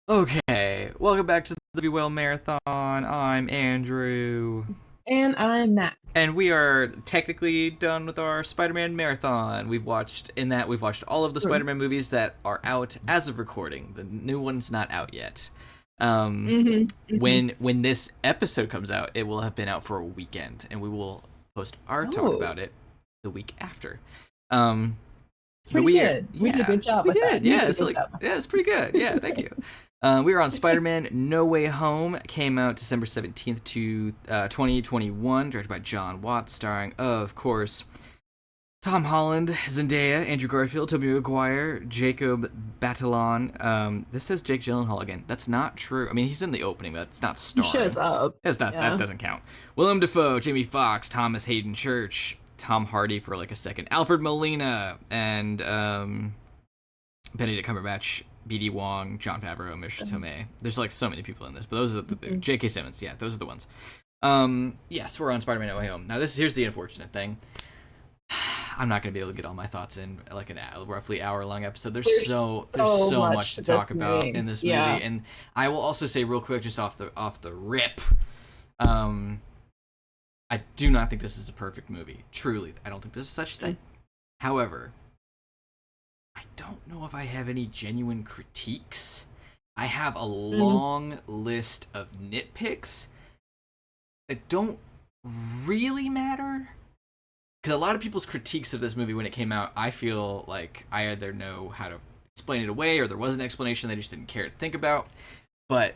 Okay, welcome back to the Be Well Marathon. I'm Andrew. And I'm Matt. And we are technically done with our Spider-Man marathon. We've watched all of the Good. Spider-Man movies that are out as of recording. The new one's not out yet. Um, hmm hmm when this episode comes out, it will have been out for a weekend, and we will post our talk Oh, about it the week after. Um, but pretty good. We did a good job we with that. did. You Yeah, did a it's good like job with yeah, that. it's pretty good. Yeah, thank you. We were on Spider-Man No Way Home. Came out December 17th 2021, directed by John Watts, starring, of course, Tom Holland, Zendaya, Andrew Garfield, Tobey Maguire, Jacob Batalon. This says Jake Gyllenhaal again. That's not true. I mean, he's in the opening, but that's not He shows starring. up. That Yeah. doesn't count. Willem Dafoe, Jamie Foxx, Thomas Hayden Church, Tom Hardy for like a second, Alfred Molina, and Benedict Cumberbatch, B.D. Wong, John Favreau, Mishra Tomei. There's like so many people in this, but those are the big. Mhm. J.K. Simmons, yeah, those are the ones. Yes, we're on Spider-Man: No Way Home. Now, here's the unfortunate thing. I'm not gonna be able to get all my thoughts in like a roughly hour-long episode. There's There's so so much much to to talk this about movie. in this Yeah. movie, and I will also say real quick, just off the rip, um, I do not think this is a perfect movie. Truly, I don't think there's such thing. However, I don't know if I have any genuine critiques. I have a Mm-hmm. long list of nitpicks that don't really matter. Because a lot of people's critiques of this movie when it came out, I feel like I either know how to explain it away or there was an explanation they just didn't care to think about. But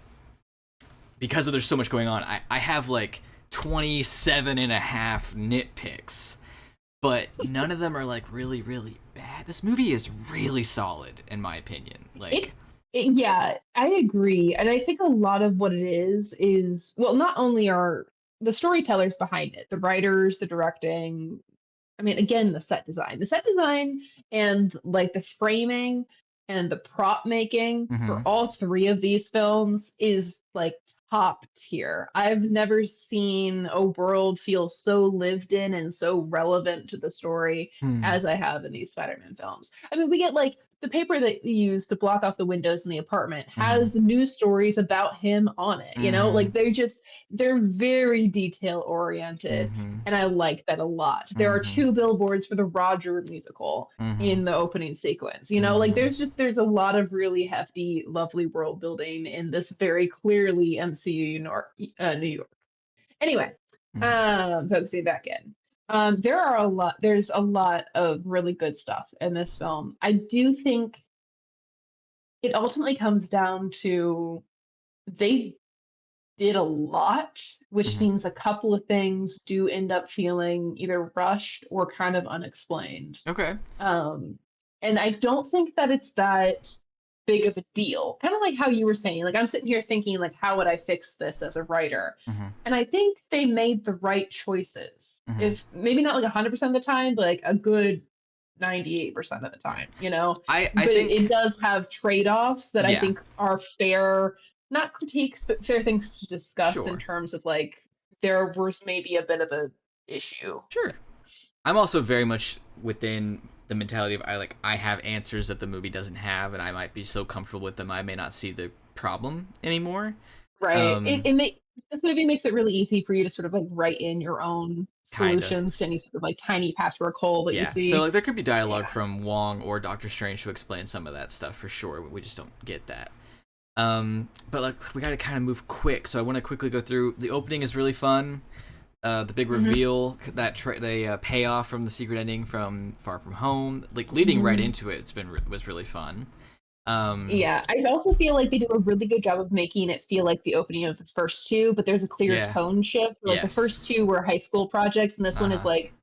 because there's so much going on, I have like 27 and a half nitpicks, but none of them are like really, really bad. This movie is really solid, in my opinion. It, Like, yeah, I agree. And I think a lot of what it is, well, not only are the storytellers behind it, the writers, the directing, I mean, again, the set design and like the framing and the prop making for mm-hmm, all three of these films is like top tier. I've never seen a world feel so lived in and so relevant to the story hmm, as I have in these Spider-Man films. I mean, we get like the paper that you use to block off the windows in the apartment mm-hmm, has news stories about him on it. mm-hmm, Like they're very detail oriented mm-hmm, and I like that a lot. There are mm-hmm, two billboards for the Roger musical mm-hmm, in the opening sequence. Like mm-hmm, there's a lot of really hefty, lovely world building in this very clearly MCU New York. Anyway, mm-hmm. focusing back in. There's a lot of really good stuff in this film. I do think it ultimately comes down to they did a lot, which Mm-hmm. means a couple of things do end up feeling either rushed or kind of unexplained. Okay. Um, and I don't think that it's that big of a deal. Kind of like how you were saying, like I'm sitting here thinking, like, how would I fix this as a writer? Mm-hmm. And I think they made the right choices. Mm-hmm. If maybe not like 100% of the time, but like a good 98% of the Right. time. I But it think does have trade-offs that I yeah, think are fair, not critiques, but fair things to discuss in sure. terms of like there was maybe a bit of a issue. Sure. I'm also very much within the mentality of I have answers that the movie doesn't have and I might be so comfortable with them I may not see the problem anymore. Right. Um This movie makes it really easy for you to sort of like write in your own Kinda. solutions to any sort of like tiny patchwork hole that you Yeah. So see. like there could be dialogue Yeah. from Wong or Doctor Strange to explain some of that stuff for sure. We just don't get that. But like we gotta kind of move quick, so I want to quickly go through. The opening is really fun. The big hmm reveal that they pay off from the secret ending from Far From Home, like leading right hmm into it, was really fun. Um, Yeah, I also feel like they do a really good job of making it feel like the opening of the first two, but there's a clear yeah, tone shift. Like the first yes, two were high school projects, and this uh one is huh, like,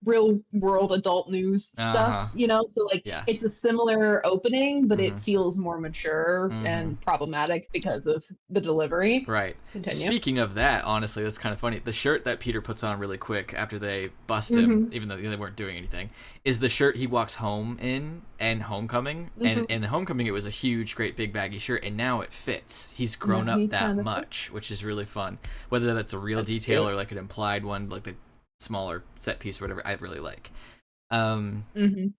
real world adult news uh stuff, huh, So like yeah. it's a similar opening, but Mm-hmm. it feels more mature Mm-hmm. and problematic because of the delivery. Right. Continue. Speaking of that, honestly, that's kind of funny. The shirt that Peter puts on really quick after they bust him, hmm even though they weren't doing anything, is the shirt he walks home in and Homecoming. And hmm in the Homecoming, it was a huge, great, big, baggy shirt, and now it fits. He's Now grown up he that kind of much, which is really fun. Whether that's a real that's detail cute. or like an implied one, like the smaller set piece or whatever, I really like. Um, hmm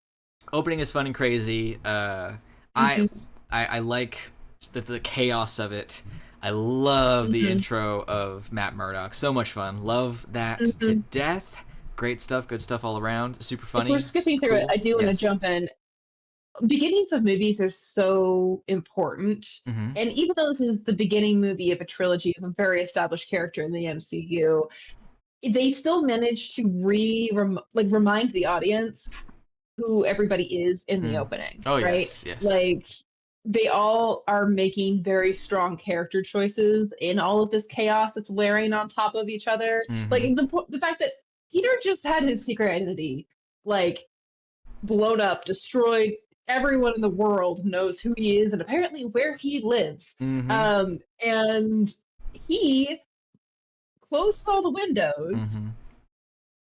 Opening is fun and crazy. I hmm I like the chaos of it. I love the Mhm. intro of Matt Murdock. So much fun. Love that to Mhm. death. Great stuff. Good stuff all around. Super If we're funny. skipping Super through it, cool. I do want to Yes. jump in. Beginnings of movies are so important. Mm-hmm. And even though this is the beginning movie of a trilogy of a very established character in the MCU, they still manage to remind the audience who everybody is in the Mm. opening, Oh right? yes, yes. Like they all are making very strong character choices in all of this chaos that's layering on top of each other. Like Mm-hmm. the fact that Peter just had his secret identity like blown up, destroyed. Everyone in the world knows who he is and apparently where he lives. Mm-hmm. And he closes all the windows Mm-hmm.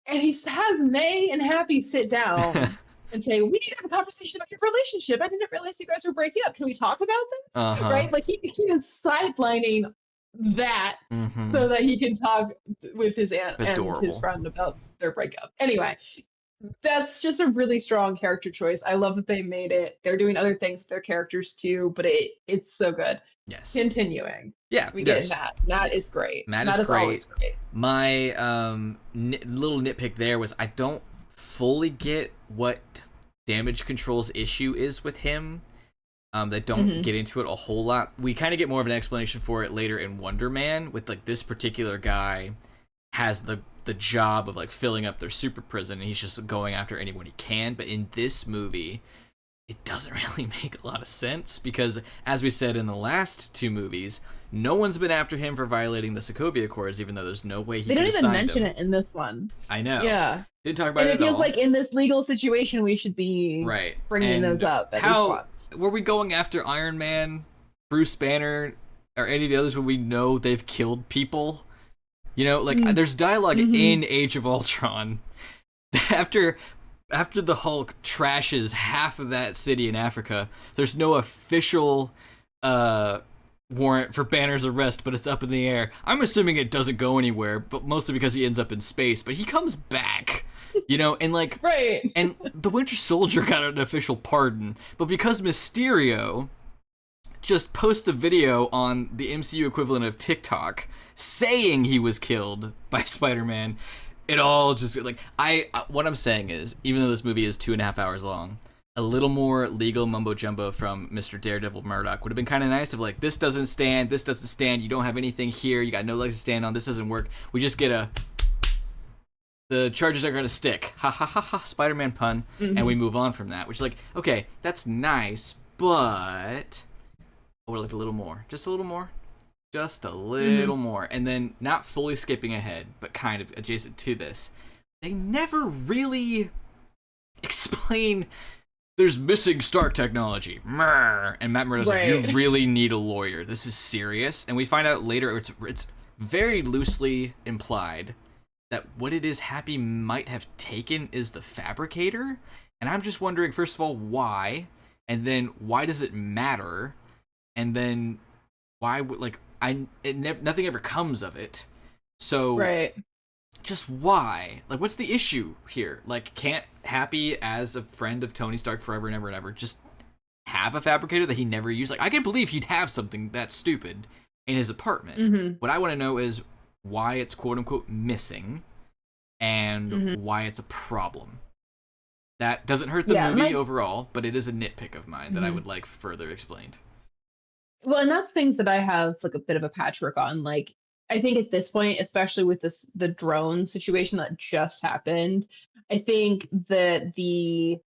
and he has May and Happy sit down and say, "We need to have a conversation about your relationship. I didn't realize you guys were breaking up. Can we talk about this?" Uh-huh. Right? Like he is sidelining that Mm-hmm. so that he can talk with his aunt and his Adorable. friend about their breakup. Anyway, that's just a really strong character choice. I love that they made it. They're doing other things with their characters too, but it's so good. Yes. Continuing, Yeah, we get yes. Matt. Matt Yeah. is great. Matt is Matt is great. always great. My little nitpick there was I don't fully get what damage control's issue is with him. They don't Hmm. get into it a whole lot. We kind of get more of an explanation for it later in Wonder Man, with like this particular guy has the job of like filling up their super prison, and he's just going after anyone he can. But in this movie, it doesn't really make a lot of sense because, as we said in the last two movies, no one's been after him for violating the Sokovia Accords, even though there's no way he They could don't have even signed mention them. it in this one. I know. Yeah. Didn't talk about And it it at feels all. like in this legal situation, we should be Right. bringing those And up at least how once. were we going after Iron Man, Bruce Banner, or any of the others when we know they've killed people? You know, like Mm. there's dialogue Hmm. in Age of Ultron after the Hulk trashes half of that city in Africa. There's no official uh warrant for Banner's arrest, but it's up in the air. I'm assuming it doesn't go anywhere, but mostly because he ends up in space, but he comes back. You know, and like Right. and the Winter Soldier got an official pardon, but because Mysterio just posts a video on the MCU equivalent of TikTok saying he was killed by Spider-Man, it all just like what I'm saying is, even though this movie is 2.5 hours long, a little more legal mumbo jumbo from Mr. Daredevil Murdoch would have been kind of nice. Of like, this doesn't stand, you don't have anything here, you got no legs to stand on, this doesn't work. We just get the charges are gonna stick, ha ha ha ha, Spider-Man pun, and we Hmm. move on from that. Which is like, okay, that's nice, but I would like a little more, just a little more, just a Hmm. little more. And then, not fully skipping ahead, but kind of adjacent to this, they never really explain there's missing Stark technology. And Matt Murdock's like, you Right. really need a lawyer. This is serious. And we find out later it's very loosely implied that what it is Happy might have taken is the fabricator. And I'm just wondering, first of all, why? And then why does it matter? And then why would nothing ever comes of it. So Right. just why? Like, what's the issue here? Like, can't Happy, as a friend of Tony Stark forever and ever and ever, just have a fabricator that he never used? Like, I can believe he'd have something that stupid in his apartment. Hmm. What I want to know is why it's quote unquote missing and Hmm. why it's a problem. That doesn't hurt the Yeah. movie overall, but it is a nitpick of mine that I Mhm. would like further explained. Well, and that's things that I have like a bit of a patchwork on. Like, I think at this point, especially with the drone situation that just happened, I think that the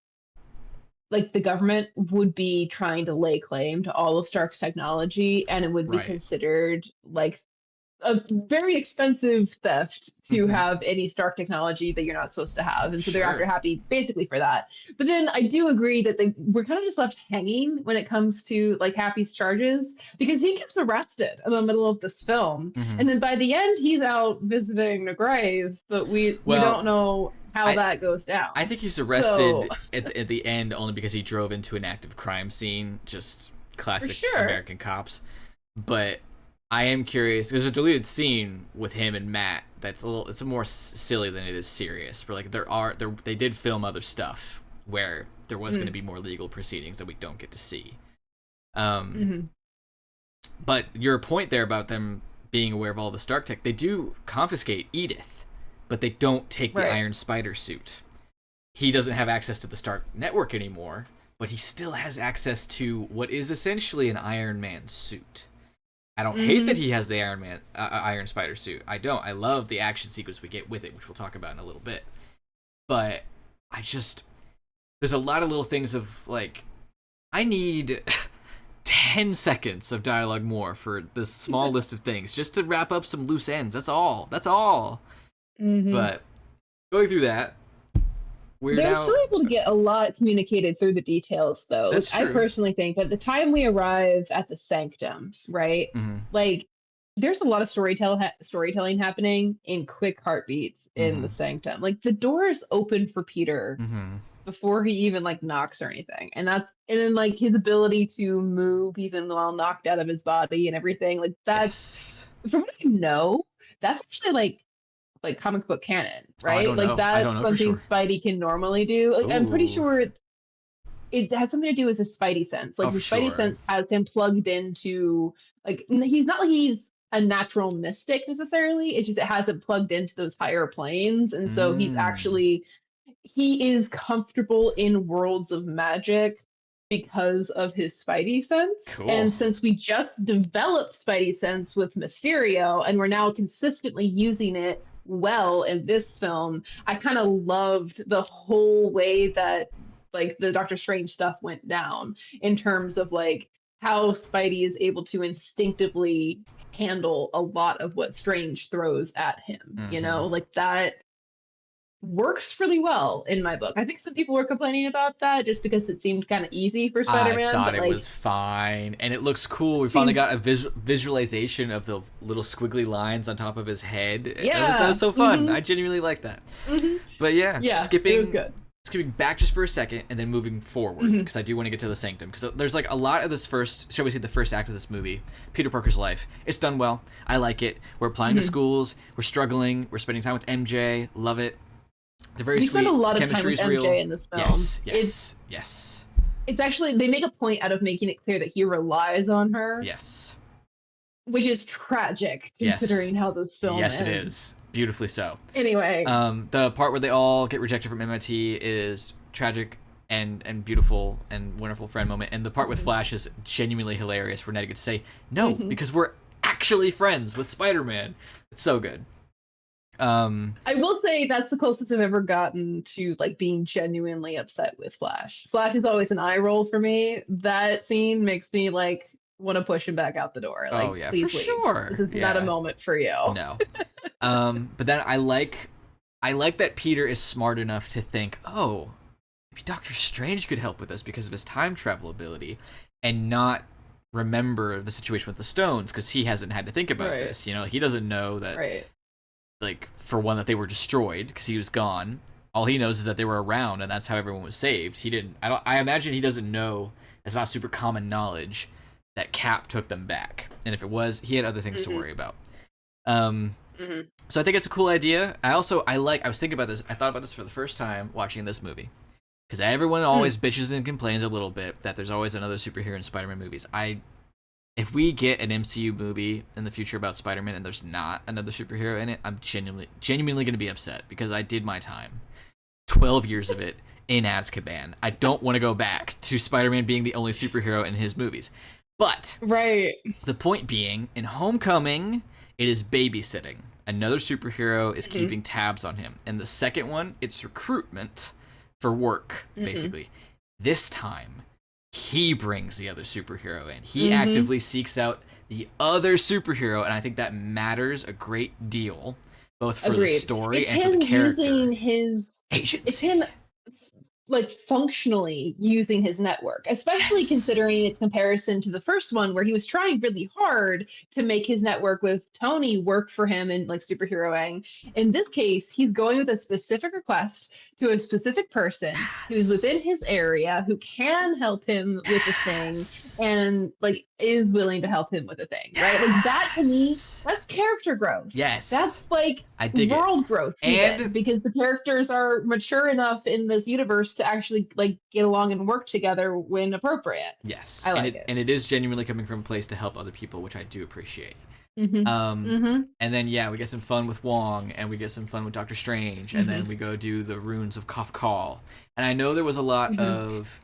government would be trying to lay claim to all of Stark's technology, and it would be Right. considered like a very expensive theft to Mm-hmm. have any Stark technology that you're not supposed to have. And so they're after Sure. Happy basically for that. But then I do agree that we're kind of just left hanging when it comes to like Happy's charges because he gets arrested in the middle of this film. Mm-hmm. And then by the end, he's out visiting the grave, but we Well, don't know how I that goes I down. think he's So arrested at the end only because he drove into an active crime scene. Just for classic sure. American cops. But I am curious. There's a deleted scene with him and Matt that's it's more silly than it is serious. Where like they did film other stuff where there was going to Mm. be more legal proceedings that we don't get to see. Um, Hmm. but your point there about them being aware of all the Stark tech, they do confiscate Edith, but they don't take the Right. Iron Spider suit. He doesn't have access to the Stark network anymore, but he still has access to what is essentially an Iron Man suit. I don't hate that Hmm. he has the Iron Spider suit. I don't. I love the action sequence we get with it, which we'll talk about in a little bit. But I just there's a lot of little things of like I need 10 seconds of dialogue more for this small list of things just to wrap up some loose ends. That's all. That's all. Hmm. But going through that, we're They're now. still able to get a lot communicated through the details, though. Like, That's I true. personally think that the time we arrive at the sanctum, right? Mm-hmm. Like, there's a lot of storytelling happening in quick heartbeats in the Mm-hmm. sanctum. Like, the doors open for Peter Mm-hmm. before he even like knocks or anything, and then like his ability to move even while knocked out of his body and everything. Like, that's Yes. from what I know, that's actually like comic book canon, Oh, I right? don't Like know. I don't that's know for something sure. Spidey can normally do. Like I'm pretty Ooh. sure it has something to do with his Spidey sense. Oh, Like for his Spidey sure. sense has him plugged into he's not like he's a natural mystic necessarily. It's just it has him plugged into those higher planes, and so Mm. he is comfortable in worlds of magic because of his Spidey sense. Cool. And since we just developed Spidey sense with Mysterio and we're now consistently using it well in this film, I kind of loved the whole way that like the Doctor Strange stuff went down in terms of like how Spidey is able to instinctively handle a lot of what Strange throws at him. Mm-hmm. Like that works really well in my book. I think some people were complaining about that just because it seemed kind of easy for I Spider-Man, thought but it was like fine, and it looks cool. We finally seems got a visualization of the little squiggly lines on top of his head. That was yeah. so fun. Mhm. I genuinely like that. Mhm. But yeah, Yeah, it was good. skipping back just for a second and then moving forward Mhm. because I do want to get to the sanctum because there's like a lot of this first, shall we say, the first act of this movie, Peter Parker's life. It's done well. I like it. We're applying to Mhm. schools. We're struggling. We're spending time with MJ. Love it. They're very We spend a sweet. The lot of time chemistry with is real. MJ in this film. Yes, yes, yes, It's actually they make a point out of making it clear that he relies on her, yes, which is tragic yes, considering how this film yes. It ends. is beautifully so. Anyway, The part where they all get rejected from MIT is tragic and beautiful and wonderful friend moment. And the part with mhm. Flash is genuinely hilarious, where Ned gets to say no Mhm. because we're actually friends with Spider-Man. It's so good. Um, I will say that's the closest I've ever gotten to like being genuinely upset with Flash. Flash is always an eye roll for me. That scene makes me like want to push him back out the door. oh Like, yeah, for please leave. This sure. is not a Yeah, moment for you. no. But then I like that Peter is smart enough to think, oh, maybe Doctor Strange could help with us because of his time travel ability, and not remember the situation with the stones because he hasn't had to think about Right. this. He doesn't know that, Right. like, for one, that they were destroyed because he was gone. All he knows is that they were around, and that's how everyone was saved. He didn't. I don't. I imagine he doesn't know. It's not super common knowledge that Cap took them back, and if it was, he had other things to Mhm. worry about. Um, Mhm. so I think it's a cool idea. I also I was thinking about this. I thought about this for the first time watching this movie because everyone Mm. always bitches and complains a little bit that there's always another superhero in Spider-Man movies. If we get an MCU movie in the future about Spider-Man and there's not another superhero in it, I'm genuinely going to be upset because I did my time. 12 years of it in Azkaban. I don't want to go back to Spider-Man being the only superhero in his movies. But Right. the point being, in Homecoming, it is babysitting. Another superhero is Mhm. keeping tabs on him. And the second one, it's recruitment for work, Mhm. basically. This time, he brings the other superhero in. He Mhm. actively seeks out the other superhero, and I think that matters a great deal, both for the Agreed. story It's and for the him using character. his it's Agency. him like functionally using his network, especially Yes. considering its comparison to the first one where he was trying really hard to make his network with Tony work for him in like superheroing. In this case, he's going with a specific request to a specific person who's within Yes. his area who can help him with a thing Yes. and like is willing to help him with a thing, right? Like that to me, Yes. that's character growth. That's Yes. like I dig it. world growth even And because the characters are mature enough in this universe to actually like get along and work together when appropriate. Yes, I and like it. and it is genuinely coming from a place to help other people, which I do appreciate. Mm-hmm. Um, Mm-hmm. and then we get some fun with Wong, and we get some fun with Doctor Strange, and Mm-hmm. then we go do the runes of Kafkal. And I know there was a lot Mm-hmm. of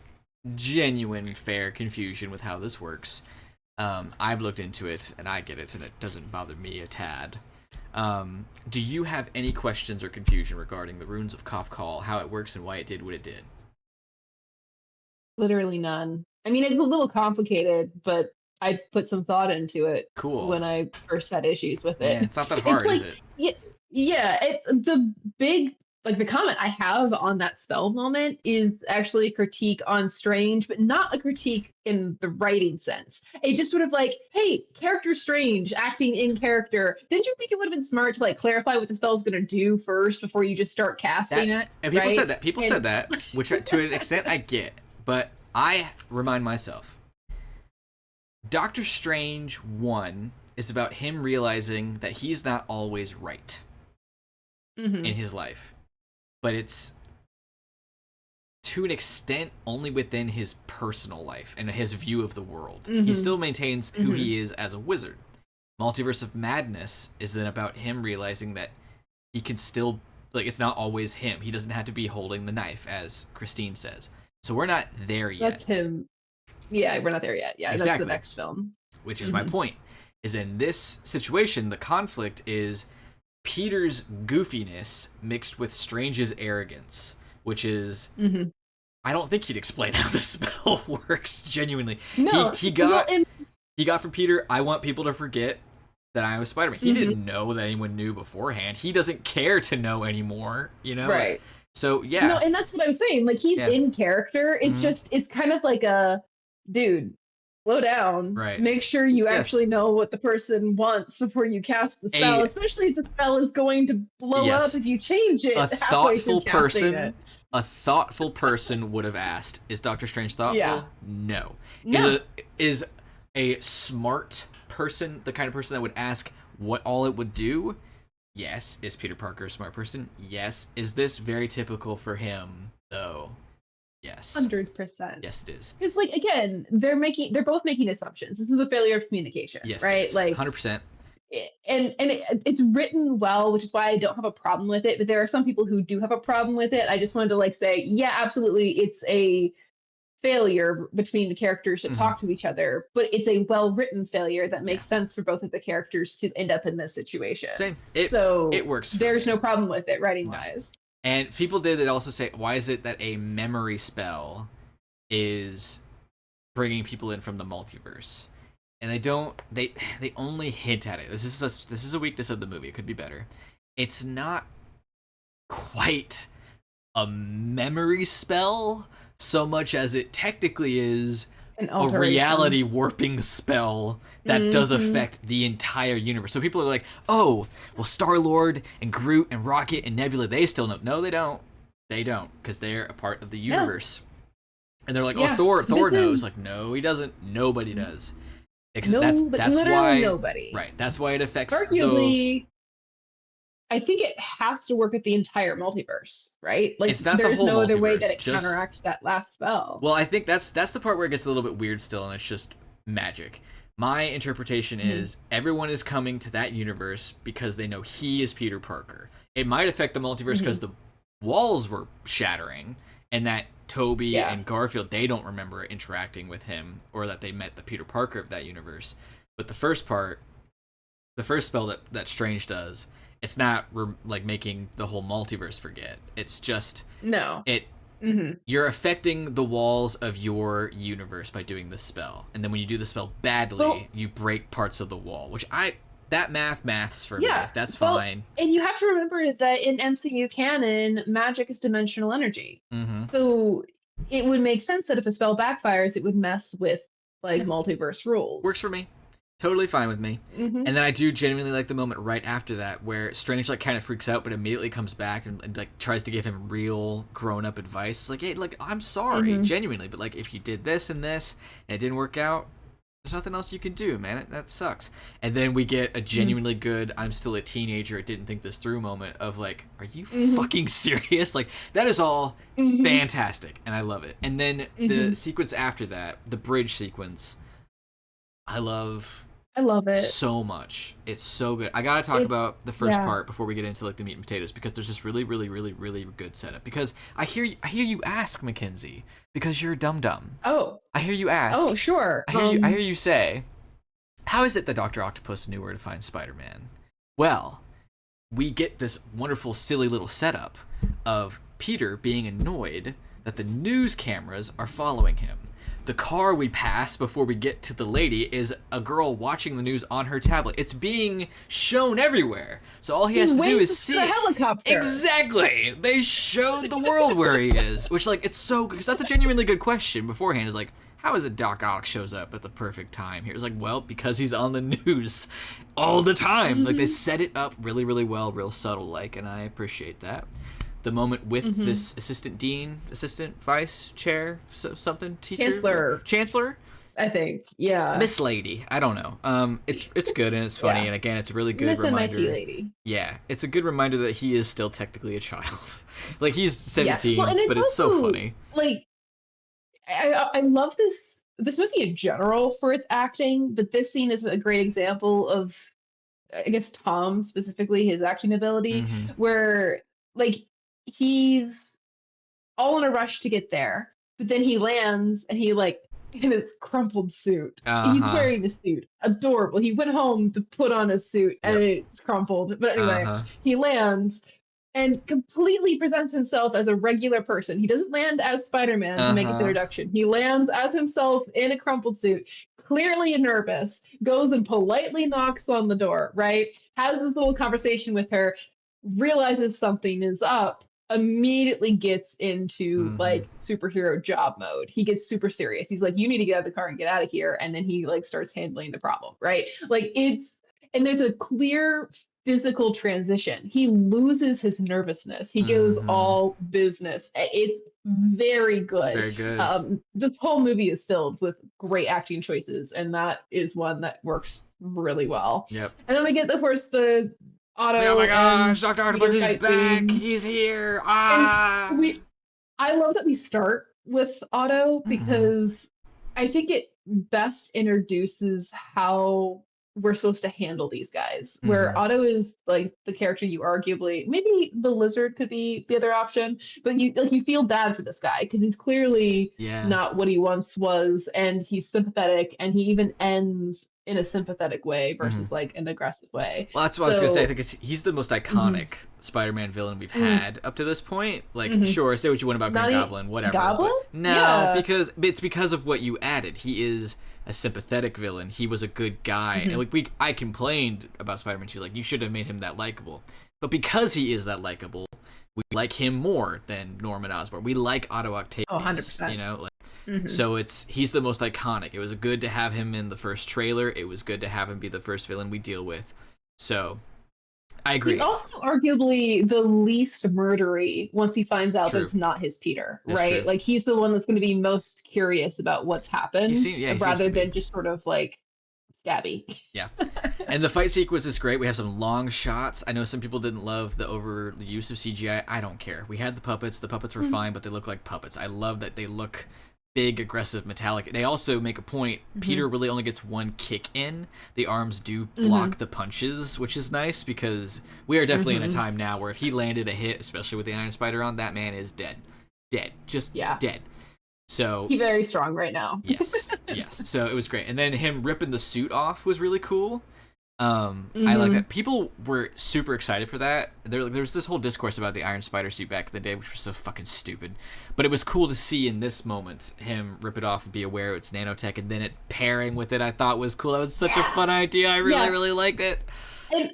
genuine, fair confusion with how this works. I've looked into it, and I get it, and it doesn't bother me a tad. Do you have any questions or confusion regarding the runes of Kafkal, how it works, and why it did what it did? Literally none. I mean, it's a little complicated, but I put some thought into it Cool. when I first had issues with Yeah, it. it's not that It's hard, is like, it? yeah, yeah. The big, like the comment I have on that spell moment is actually a critique on Strange, but not a critique in the writing sense. It just sort of like, hey, character Strange acting in character. Didn't you think it would have been smart to like clarify what the spell's going to do first before you just start casting That it, and people said right? that. People And said that, which to an extent I get, but I remind myself, Doctor Strange 1 is about him realizing that he's not always right in Mhm. his life, but it's to an extent only within his personal life and his view of the world. He Mhm. still maintains who Mhm. he is as a wizard. Multiverse of Madness is then about him realizing that he can still, like, it's not always him. He doesn't have to be holding the knife, as Christine says. So we're not there yet. That's him. Yeah, we're not there yet. Yeah, that's the Exactly. next film. Which is my Mhm. point. Is in this situation, the conflict is Peter's goofiness mixed with Strange's arrogance, which is, Mhm. I don't think he'd explain how the spell works genuinely. He No, he well, got and he got from Peter, I want people to forget that I was Spider-Man. He mhm. didn't know that anyone knew beforehand. He doesn't care to know anymore, like, Right. so No, yeah. and that's what I was saying. Like he's Yeah. in character. It's Hmm. just it's kind of like a dude, slow down. Right. Make sure you Yes. actually know what the person wants before you cast the spell, A especially if the spell is going to blow up yes. if you change A it halfway through thoughtful casting person it. a thoughtful person would have asked, is Doctor Strange Yeah. thoughtful? No. Is No. a smart person the kind of person that would ask what all it would do? Yes. Is Peter Parker a smart person? Yes. Is this very typical for him though? Yes. 100%. Yes, it is. It's like again, they're both making assumptions. This is a failure of communication, Yes, it right? is. Like 100%. it's written well, which is why I don't have a problem with it. But there are some people who do have a problem with it. I Yes. just wanted to like say, yeah, absolutely, it's a failure between the characters that Hmm. talk to each other, but it's a well written failure that Yeah. makes sense for both of the characters to end up in this situation. Same. It So works for there's no me. problem with it writing No. wise. And people did also say, why is it that a memory spell is bringing people in from the multiverse? And they only hint at it. This is a weakness of the movie. It could be better. It's not quite a memory spell so much as it technically is An a alteration. reality warping spell that does Mm-hmm. affect the entire universe. So people are like, "Oh, well, Star-Lord and Groot and Rocket and Nebula, they still know." No, they don't. They don't, because they're a part of the No. universe. And they're like, "Oh, Yeah. Thor This knows." is Like, no, he doesn't. Nobody does. Because no, but that's literally why, nobody. right? That's why it affects the. Arguably, I think it has to work with the entire multiverse, right? Like It's not the there's whole no other way that multiverse. it Just, counteracts that last spell. well, I think that's the part where it gets a little bit weird still, and it's just magic. My interpretation Mhm. is everyone is coming to that universe because they know he is Peter Parker. It might affect the multiverse because Mhm. the walls were shattering, and that Toby Yeah. and Garfield, they don't remember interacting with him or that they met the Peter Parker of that universe. But the first part, the first spell that Strange does, it's not like making the whole multiverse forget. It's just No. it Mhm. you're affecting the walls of your universe by doing this spell. And then when you do the spell Well, badly, you break parts of the wall, which that maths for me. yeah. That's Well, fine. and you have to remember that in MCU canon, magic is dimensional energy. Mhm. So it would make sense that if a spell backfires, it would mess with like Yeah. multiverse Works rules. for me. Totally fine with me. Mhm. And then I do genuinely like the moment right after that where Strange like kind of freaks out but immediately comes back and like tries to give him real grown-up advice. It's like, "Hey, like, I'm sorry, Mhm. genuinely, but like if you did this and this and it didn't work out, There's nothing else you can do, man. That sucks. And then we get a genuinely good I'm still a teenager, I didn't think this through moment of like, are you fucking serious? Like, that is all fantastic, and I love it. And then the sequence after that, the bridge sequence, I love it so much. It's so good. I gotta talk about the first part before we get into like the meat and potatoes, because there's this really, really, really, really good setup. Because I hear you ask, Mackenzie, because you're a dum-dum. Oh. I hear you ask. Oh, sure. I hear you say, how is it that Dr. Octopus knew where to find Spider-Man? Well, we get this wonderful, silly little setup of Peter being annoyed that the news cameras are following him. The car we pass before we get to the lady is a girl watching the news on her tablet. It's being shown everywhere. So all he has to do is see it. Helicopter. Exactly. They showed the world where he is, which like it's so good, because that's a genuinely good question beforehand. Is like, how is it Doc Ock shows up at the perfect time here? It's like, well, because he's on the news all the time. Like they set it up really, really well, real subtle like, and I appreciate that. The moment with this assistant vice chair, something, teacher, chancellor, I think, yeah, Miss Lady. I don't know. It's good and it's funny, and again, it's a really good reminder. MIT lady. Yeah, it's a good reminder that he is still technically a child. Like he's 17, well, but it's so funny. Like, I love this movie in general for its acting, but this scene is a great example of, I guess, Tom specifically, his acting ability, where like he's all in a rush to get there, but then he lands and he like in his crumpled suit. He's wearing a suit. Adorable. He went home to put on a suit and it's crumpled. But anyway, he lands and completely presents himself as a regular person. He doesn't land as Spider-Man to make his introduction. He lands as himself in a crumpled suit, clearly nervous, goes and politely knocks on the door, right? Has this little conversation with her, realizes something is up, immediately gets into like superhero job mode. He gets super serious. He's like, you need to get out of the car and get out of here. And then he like starts handling the problem, right? Like and there's a clear physical transition. He loses his nervousness. He goes all business. It's very good. It's very good. This whole movie is filled with great acting choices, and that is one that works really well. Yep. And then we get, of course, the Otto. Oh my gosh, Dr. Octopus is back. He's here. I love that we start with Otto because I think it best introduces how we're supposed to handle these guys. Where Otto is like the character you arguably, maybe the Lizard could be the other option, but you feel bad for this guy because he's clearly not what he once was, and he's sympathetic, and he even ends in a sympathetic way versus like an aggressive way. Well, that's what I was gonna say. I think he's the most iconic Spider-Man villain we've had up to this point. Like, sure, say what you want about Green Goblin, whatever. Goblin? But no, because it's because of what you added. He is a sympathetic villain. He was a good guy, and like I complained about Spider-Man 2, like you should have made him that likable. But because he is that likable, we like him more than Norman Osborn. We like Otto Octavius. 100%. You know, like. So he's the most iconic. It was good to have him in the first trailer. It was good to have him be the first villain we deal with. So I agree. He's also arguably the least murdery once he finds out that it's not his Peter, right? Like he's the one that's going to be most curious about what's happened rather than just sort of like stabby. Yeah. And the fight sequence is great. We have some long shots. I know some people didn't love the overuse of CGI. I don't care. We had the puppets. The puppets were fine, but they look like puppets. I love that they look big, aggressive, metallic. They also make a point. Peter really only gets one kick in. The arms do block the punches, which is nice because we are definitely in a time now where if he landed a hit, especially with the Iron Spider on, that man is dead. Just dead. So he's very strong right now. yes. So it was great. And then him ripping the suit off was really cool. I like that. People were super excited for that. There was this whole discourse about the Iron Spider suit back in the day, which was so fucking stupid. But it was cool to see in this moment him rip it off and be aware it's nanotech, and then it pairing with it. I thought was cool. That was such a fun idea. I really liked it. And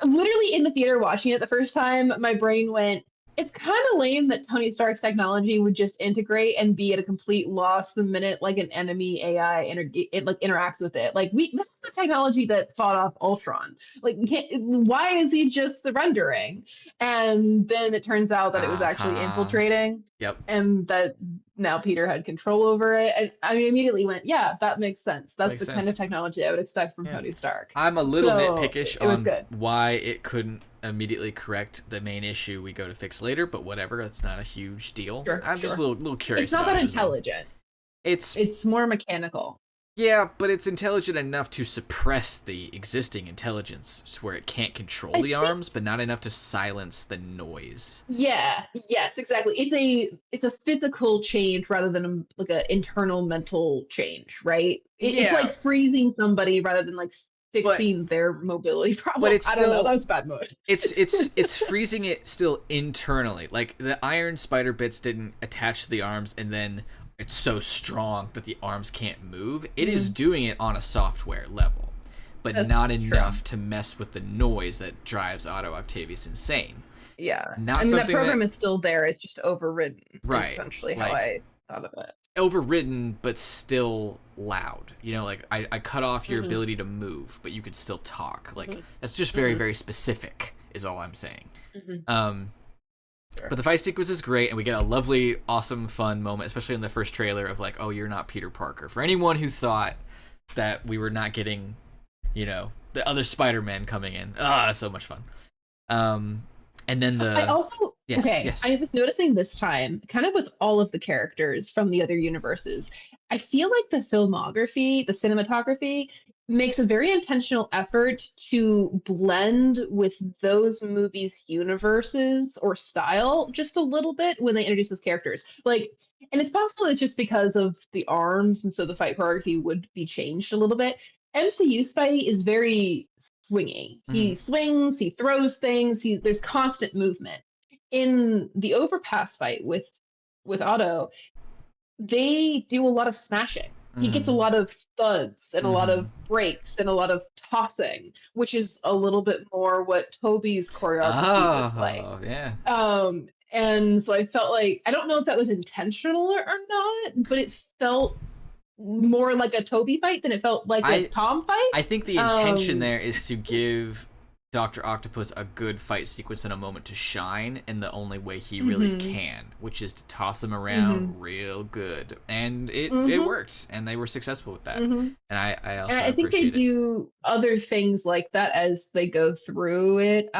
literally in the theater watching it the first time, my brain went, it's kind of lame that Tony Stark's technology would just integrate and be at a complete loss the minute like an enemy AI it like interacts with it. Like this is the technology that fought off Ultron. Like we can't, why is he just surrendering? And then it turns out that it was actually Uh-huh. infiltrating, Yep. and that now Peter had control over it. And I immediately went, yeah, that makes sense. That's Makes the kind sense. of technology I would expect from Yeah. Tony Stark. I'm a little So nitpickish it was on good. why it couldn't immediately correct the main issue we go to fix later, but whatever, that's not a huge deal. Sure, I'm just a sure. little It's curious not about that it as well. intelligent. It's It's more mechanical. Yeah, but it's intelligent enough to suppress the existing intelligence to where it can't control I the think arms, but not enough to silence the noise. yeah, yes, exactly. It's a physical change rather than like a internal mental change, right? It's Yeah, like freezing somebody rather than like but fixing their mobility but problem. it's I don't know. That still was bad mode. it's freezing it still internally. Like the iron spider bits didn't attach to the arms and then it's so strong that the arms can't move. It is Mhm. doing it on a software level, but not That's true. enough to mess with the noise that drives Otto Octavius insane. Yeah. I Not mean, that something that program is still there. It's just overridden, is right, essentially how like I thought of it. overridden but still loud. You know, like I cut off your Hmm. ability to move, but you could still talk. Like Hmm. that's just very, Hmm. very specific, is all I'm saying. Hmm. Um, Sure. but the fight sequence is great, and we get a lovely, awesome, fun moment, especially in the first trailer of like, oh, you're not Peter Parker. For anyone who thought that we were not getting, the other Spider-Man coming in, so much fun. Um, and then I the also yes, okay, yes. I was noticing this time, kind of with all of the characters from the other universes, I feel like the filmography, the cinematography, makes a very intentional effort to blend with those movies' universes or style just a little bit when they introduce those characters. Like, and it's possible it's just because of the arms, and so the fight choreography would be changed a little bit. MCU Spidey is very swingy. He Mhm. swings, he throws things, there's constant movement. In the overpass fight with Otto, they do a lot of smashing. He gets a Mhm. lot of thuds and a lot Mhm. of breaks and a lot of tossing, which is a little bit more what Toby's choreography was like. Oh, yeah. And so I felt like I don't know if that was intentional or not, but it felt more like a Toby fight than it felt like a I Tom fight. I think the intention Um, there is to give Doctor Octopus a good fight sequence and a moment to shine in the only way he really mhm, can, which is to toss him mhm, around real good, and it mhm, worked, and they were successful with that, mhm. and I And also I think they appreciate it. do other things like that as they go through it.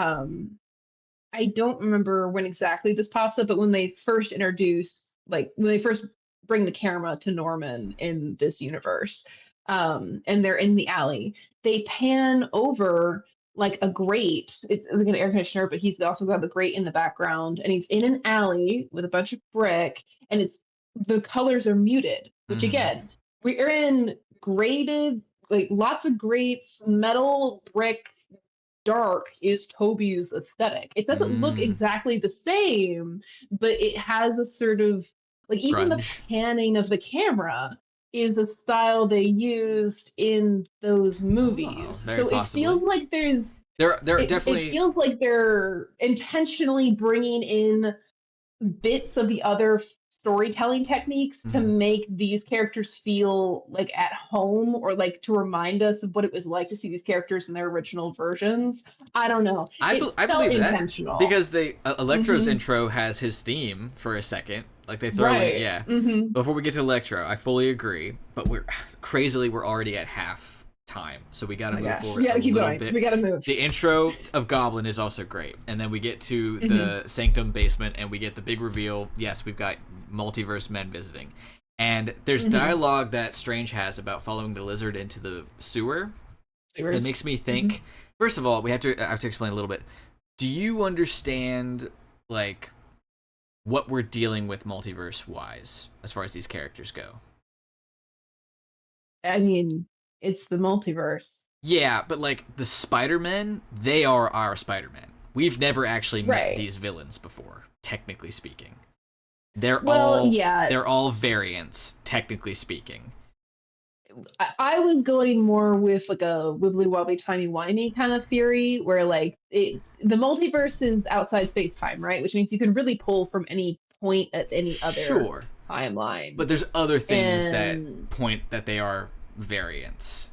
I don't remember when exactly this pops up, but when they first introduce, like when they first bring the camera to Norman in this universe, and they're in the alley, they pan over like a grate. It's like an air conditioner, but he's also got the grate in the background, and he's in an alley with a bunch of brick, and it's the colors are muted, which Hmm. again, we're in graded, like lots of grates, metal, brick, dark is Toby's aesthetic. It doesn't look Mm. exactly the same, but it has a sort of like even the Grunge. panning of the camera is a style they used in those Oh, movies. very So it possibly. feels like They're it definitely. feels like they're intentionally bringing in bits of the other storytelling techniques to Mhm. make these characters feel like at home or like to remind us of what it was like to see these characters in their original versions. I don't know. It I felt believe that intentional. because Electro's Hmm. intro has his theme for a second. Like they throw in, Right. yeah. Hmm. Before we get to Electro, I fully agree, but we're already at half time, so we got Oh to my move gosh. forward We a gotta keep little going. bit. We gotta move. The intro of Goblin is also great, and then we get to Hmm. the Sanctum basement, and we get the big reveal. Yes, we've got multiverse men visiting, and there's Hmm. dialogue that Strange has about following the lizard into the sewer. It Viewers. makes me Hmm. think. First of all, I have to explain a little bit. Do you understand like what we're dealing with multiverse wise as far as these characters go? I mean, it's the multiverse. Yeah, but like the Spider-Men, they are our Spider-Man. We've never actually met Right. these villains before, technically speaking. Well, yeah. They're all variants, technically speaking. I was going more with like a wibbly wobbly timey wimey kind of theory where like the multiverse is outside space time, right? Which means you can really pull from any point at any other Sure, timeline. but there's other things that And point that they are variants.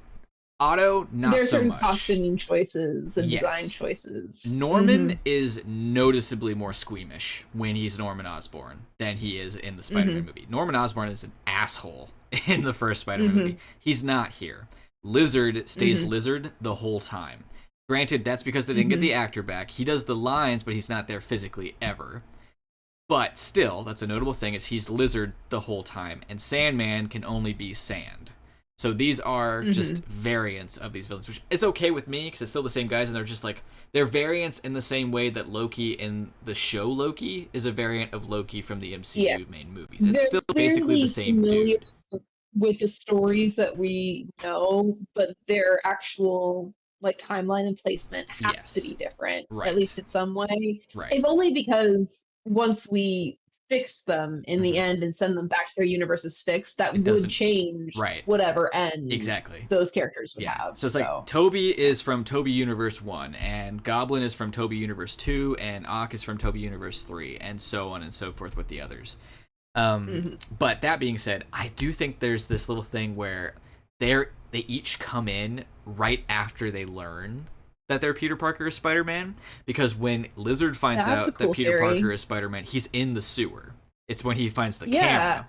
Otto, not there are so certain much. costuming choices and design Yes. choices. Norman is noticeably more squeamish when he's Norman Osborn than he is in the Spider-Man movie. Norman Osborn is an asshole in the first Spider-Man movie. He's not here. Lizard stays Lizard the whole time. Granted, that's because they didn't get the actor back. He does the lines, but he's not there physically ever. But still, that's a notable thing is he's Lizard the whole time, and Sandman can only be Sand. So these are just variants of these villains, which is okay with me because it's still the same guys, and they're just like they're variants in the same way that Loki in the show Loki is a variant of Loki from the MCU main movies. It's They're still basically the same familiar dude. with the stories that we know, but their actual like timeline and placement has to be Yes. different, at Right. least in some way. Right. If only because once we fix them in the end and send them back to their universes fixed, that It would doesn't. change Right. whatever end Exactly. those characters would Yeah. have. So it's like So Toby is from Toby Universe 1, and Goblin is from Toby Universe 2, and Ock is from Toby Universe 3, and so on and so forth with the others. But that being said, I do think there's this little thing where they each come in right after they learn that they're Peter Parker is Spider-Man, because when Lizard finds that's a out that cool Peter theory. Parker is Spider-Man, he's in the sewer. It's when he finds the Yeah. camera.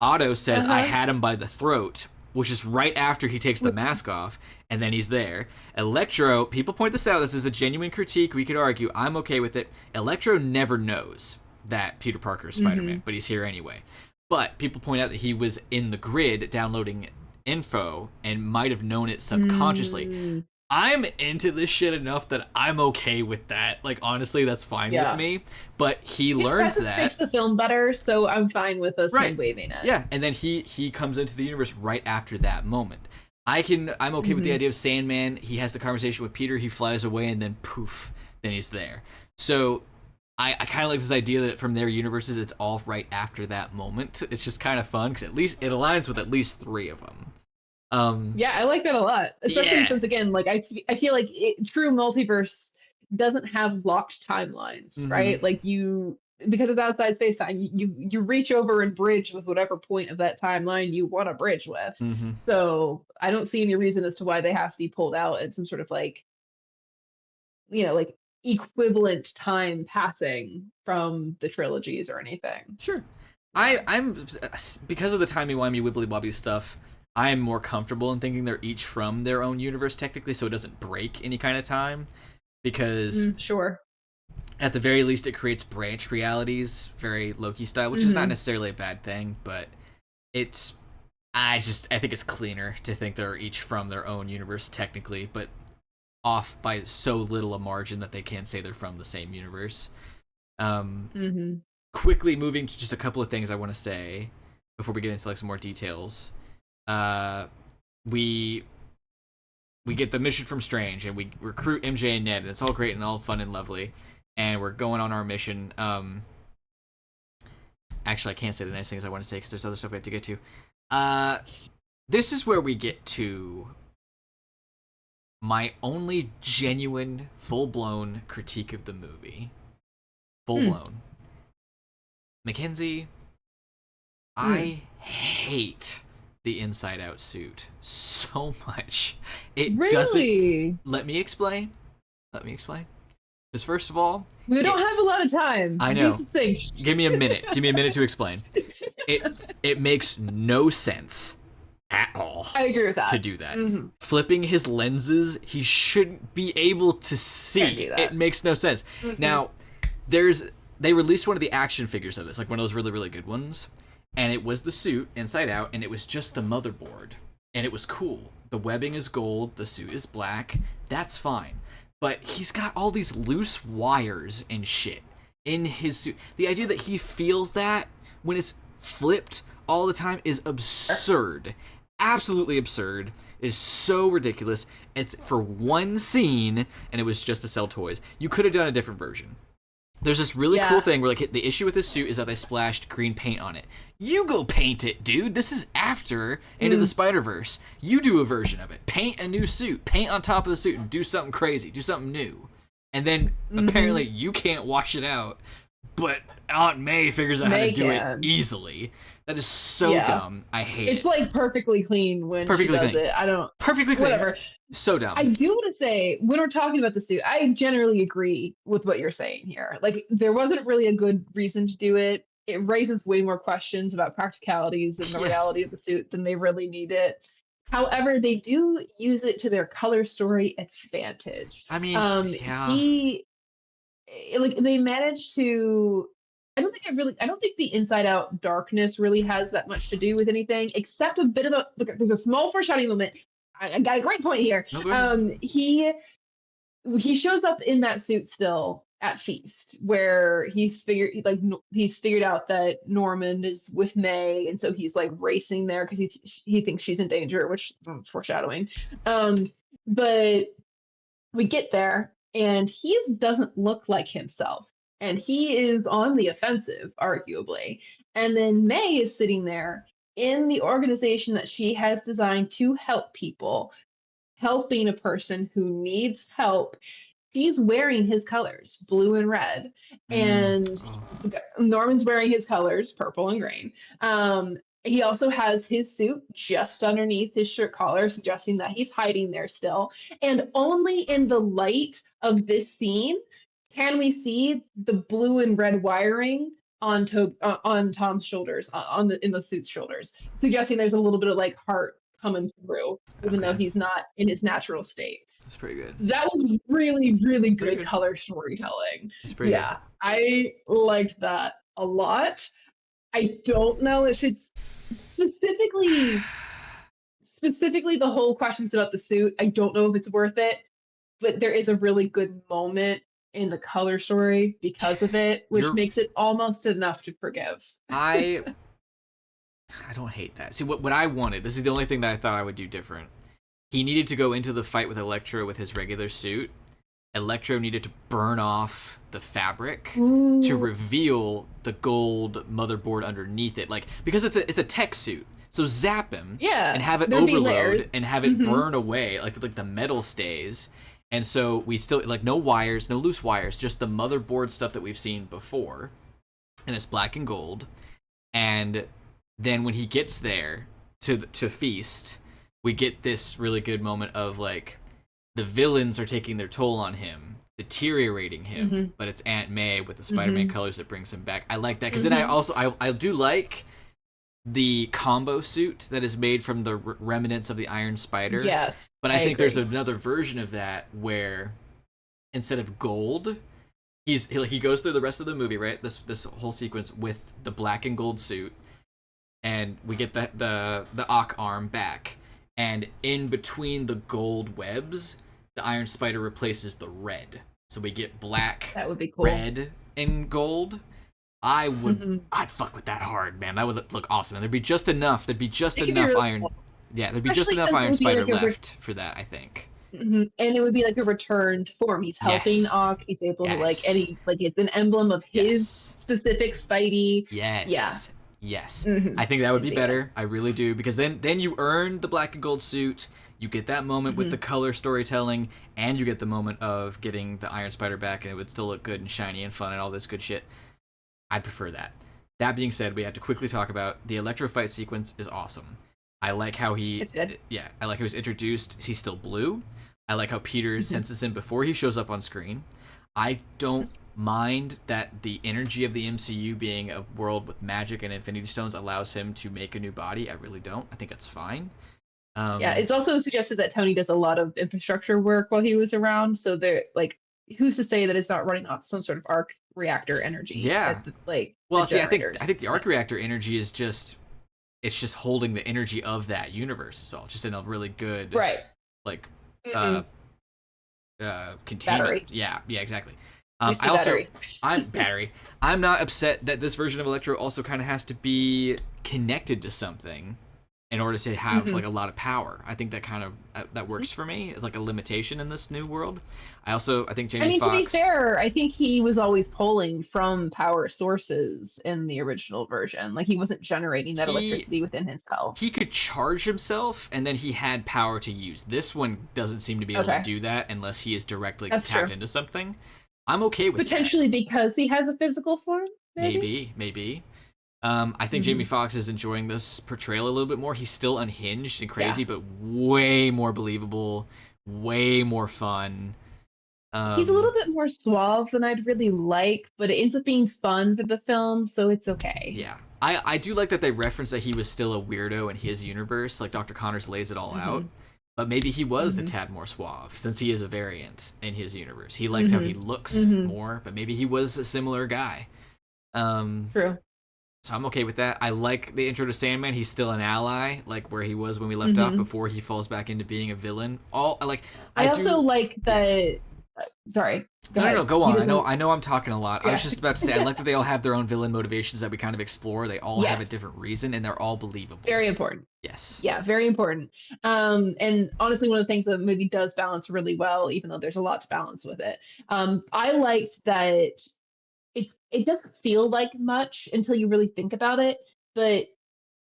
Otto says, I Uh-huh. had him by the throat, which is right after he takes the mask off, and then he's there. Electro, people point this out, this is a genuine critique, we could argue, I'm okay with it. Electro never knows that Peter Parker is Spider-Man, but he's here anyway. But people point out that he was in the grid downloading info and might have known it subconsciously. Mm, I'm into this shit enough that I'm okay with that. Like, honestly, that's fine with me. But he learns It that. makes the film better, so I'm fine with us Right. hand waving it. Yeah, and then he comes into the universe right after that moment. I'm okay with the idea of Sandman. He has the conversation with Peter, he flies away, and then poof, then he's there. So I kind of like this idea that from their universes, it's all right after that moment. It's just kind of fun because at least it aligns with at least 3 of them. Yeah, I like that a lot, especially Yeah. since again, like I feel like true multiverse doesn't have locked timelines, right? Like you because it's outside space time, you reach over and bridge with whatever point of that timeline you want to bridge with. So I don't see any reason as to why they have to be pulled out at some sort of like like equivalent time passing from the trilogies or anything. Sure. I'm because of the timey-wimey wibbly-wobbly stuff, I'm more comfortable in thinking they're each from their own universe technically, so it doesn't break any kind of time. Because Sure. at the very least, it creates branch realities, very Loki style, which is not necessarily a bad thing, but it's I think it's cleaner to think they're each from their own universe technically, but off by so little a margin that they can't say they're from the same universe. Quickly moving to just a couple of things I want to say before we get into like some more details. We get the mission from Strange and we recruit MJ and Ned, and it's all great and all fun and lovely, and we're going on our mission. Actually, I can't say the nice things I want to say because there's other stuff we have to get to. This is where we get to my only genuine, full-blown critique of the movie. Full-blown. Mackenzie, I hate the Inside Out suit so much. It doesn't. Let me explain. Because first of all, we don't have a lot of time. I know. Give me a minute. Give me a minute to explain. It makes no sense at all. I agree with that. To do that. Flipping his lenses, he shouldn't be able to see. Can't do that. It makes no sense. Now, they released one of the action figures of this, like one of those really, really good ones, and it was the suit Inside Out, and it was just the motherboard, and it was cool. The webbing is gold, the suit is black. That's fine. But he's got all these loose wires and shit in his suit. The idea that he feels that when it's flipped all the time is absurd. Absolutely absurd. It is so ridiculous. It's for one scene, and it was just to sell toys. You could have done a different version. There's this really cool thing where like the issue with this suit is that they splashed green paint on it. You go paint it, dude. This is after Into the Spider-Verse. You do a version of it. Paint a new suit. Paint on top of the suit and do something crazy. Do something new. And then apparently you can't wash it out, but Aunt May figures out how to do it easily. That is so dumb. I hate it. It's like perfectly clean when she does it. I don't... Perfectly clean. Whatever. So dumb. I do want to say, when we're talking about the suit, I generally agree with what you're saying here. Like, there wasn't really a good reason to do it. It raises way more questions about practicalities and the reality of the suit than they really need it. However, they do use it to their color story advantage. I mean, they managed to... I don't think the Inside Out darkness really has that much to do with anything, except a bit of a... Look, there's a small foreshadowing moment. I got a great point here. He shows up in that suit still at Feast, where he's figured out that Norman is with May, and so he's like racing there because he thinks she's in danger, which foreshadowing. But we get there, and he doesn't look like himself, and he is on the offensive, arguably. And then May is sitting there in the organization that she has designed to help people, helping a person who needs help. She's wearing his colors, blue and red, and Norman's wearing his colors, purple and green. He also has his suit just underneath his shirt collar, suggesting that he's hiding there still. And only in the light of this scene can we see the blue and red wiring on Tom's shoulders, in the suit's shoulders, suggesting there's a little bit of like heart coming through, even though he's not in his natural state. That's pretty good. That was really, really good color storytelling. That's pretty good. I liked that a lot. I don't know if it's specifically the whole questions about the suit. I don't know if it's worth it, but there is a really good moment in the color story because of it, which makes it almost enough to forgive. I don't hate that. See, what I wanted, this is the only thing that I thought I would do different. He needed to go into the fight with Electro with his regular suit. Electro needed to burn off the fabric to reveal the gold motherboard underneath it. Like, because it's a tech suit. So zap him and have it overload and have it burn away. Like the metal stays. And so we still, like, no wires, no loose wires, just the motherboard stuff that we've seen before. And it's black and gold. And then when he gets there to Feast, we get this really good moment of, like, the villains are taking their toll on him, deteriorating him, but it's Aunt May with the Spider-Man colors that brings him back. I like that, because then I do like the combo suit that is made from the remnants of the Iron Spider. Yeah, but I think there's another version of that where instead of gold, he goes through the rest of the movie, right? This whole sequence with the black and gold suit, and we get the Ock arm back. And in between the gold webs, the Iron Spider replaces the red. So we get black, that would be cool, red, and gold. I'd fuck with that hard, man. That would look awesome. And there'd be just enough. There'd be just enough Iron. Yeah, there'd be just enough Iron Spider left for that, I think. And it would be like a returned form. He's helping Ock. He's able to it's an emblem of his specific Spidey. Yes. Yeah. Yes. I think that would be better. I really do, because then you earn the black and gold suit. You get that moment with the color storytelling, and you get the moment of getting the Iron Spider back, and it would still look good and shiny and fun and all this good shit. I'd prefer that. That being said, we have to quickly talk about the Electro fight sequence is awesome. I like how I like how he's introduced. He's still blue. I like how Peter senses him before he shows up on screen. I don't mind that the energy of the MCU being a world with magic and Infinity Stones allows him to make a new body. I really don't. I think that's fine. It's also suggested that Tony does a lot of infrastructure work while he was around, so they're like, who's to say that it's not running off some sort of arc reactor energy? Yeah. I think the arc reactor energy is just holding the energy of that universe. So just in a really good containment. Battery. Yeah, exactly. I'm not upset that this version of Electro also kind of has to be connected to something. in order to have like Mhm. a lot of power. I think that kind of that works for me. It's like a limitation in this new world. I think I Jamie mean, to be Foxx, fair, I think he was always pulling from power sources in the original version. Like he wasn't generating that he electricity within himself. he could charge himself and then he had power to use. This one doesn't seem to be able to Okay, do that unless he is directly that's tapped true. into something. I'm okay with that. Potentially because he has a physical form, maybe. Maybe. I think Jamie Hmm. Foxx is enjoying this portrayal a little bit more. He's still unhinged and Yeah. crazy, but way more believable, way more fun. He's a little Um, bit more suave than I'd really like, but it ends up being fun for the film, so it's okay. yeah, I do like that they reference that he was still a weirdo in his universe. Like Dr. Connors lays it all out, Hmm. but maybe he was a Hmm. tad more suave since he is a variant in his universe. He likes how Hmm. he looks Hmm. more, but maybe he was a similar guy. Um, True. So I'm okay with that. I like the intro to Sandman. He's still an ally, like where he was when we left off Hmm. before he falls back into being a villain. All like I I also do. like Yeah. that. Sorry, go No. ahead. Go He on. doesn't. I know. I'm talking a lot. I was Yeah. just about to say I like that they all have their own villain motivations that we kind of explore. They all have a Yes. different reason, and they're all believable. Very important. Yes. Yeah, very important. And honestly, one of the things that the movie does balance really well, even though there's a lot to balance with it. I liked that it doesn't feel like much until you really think about it, but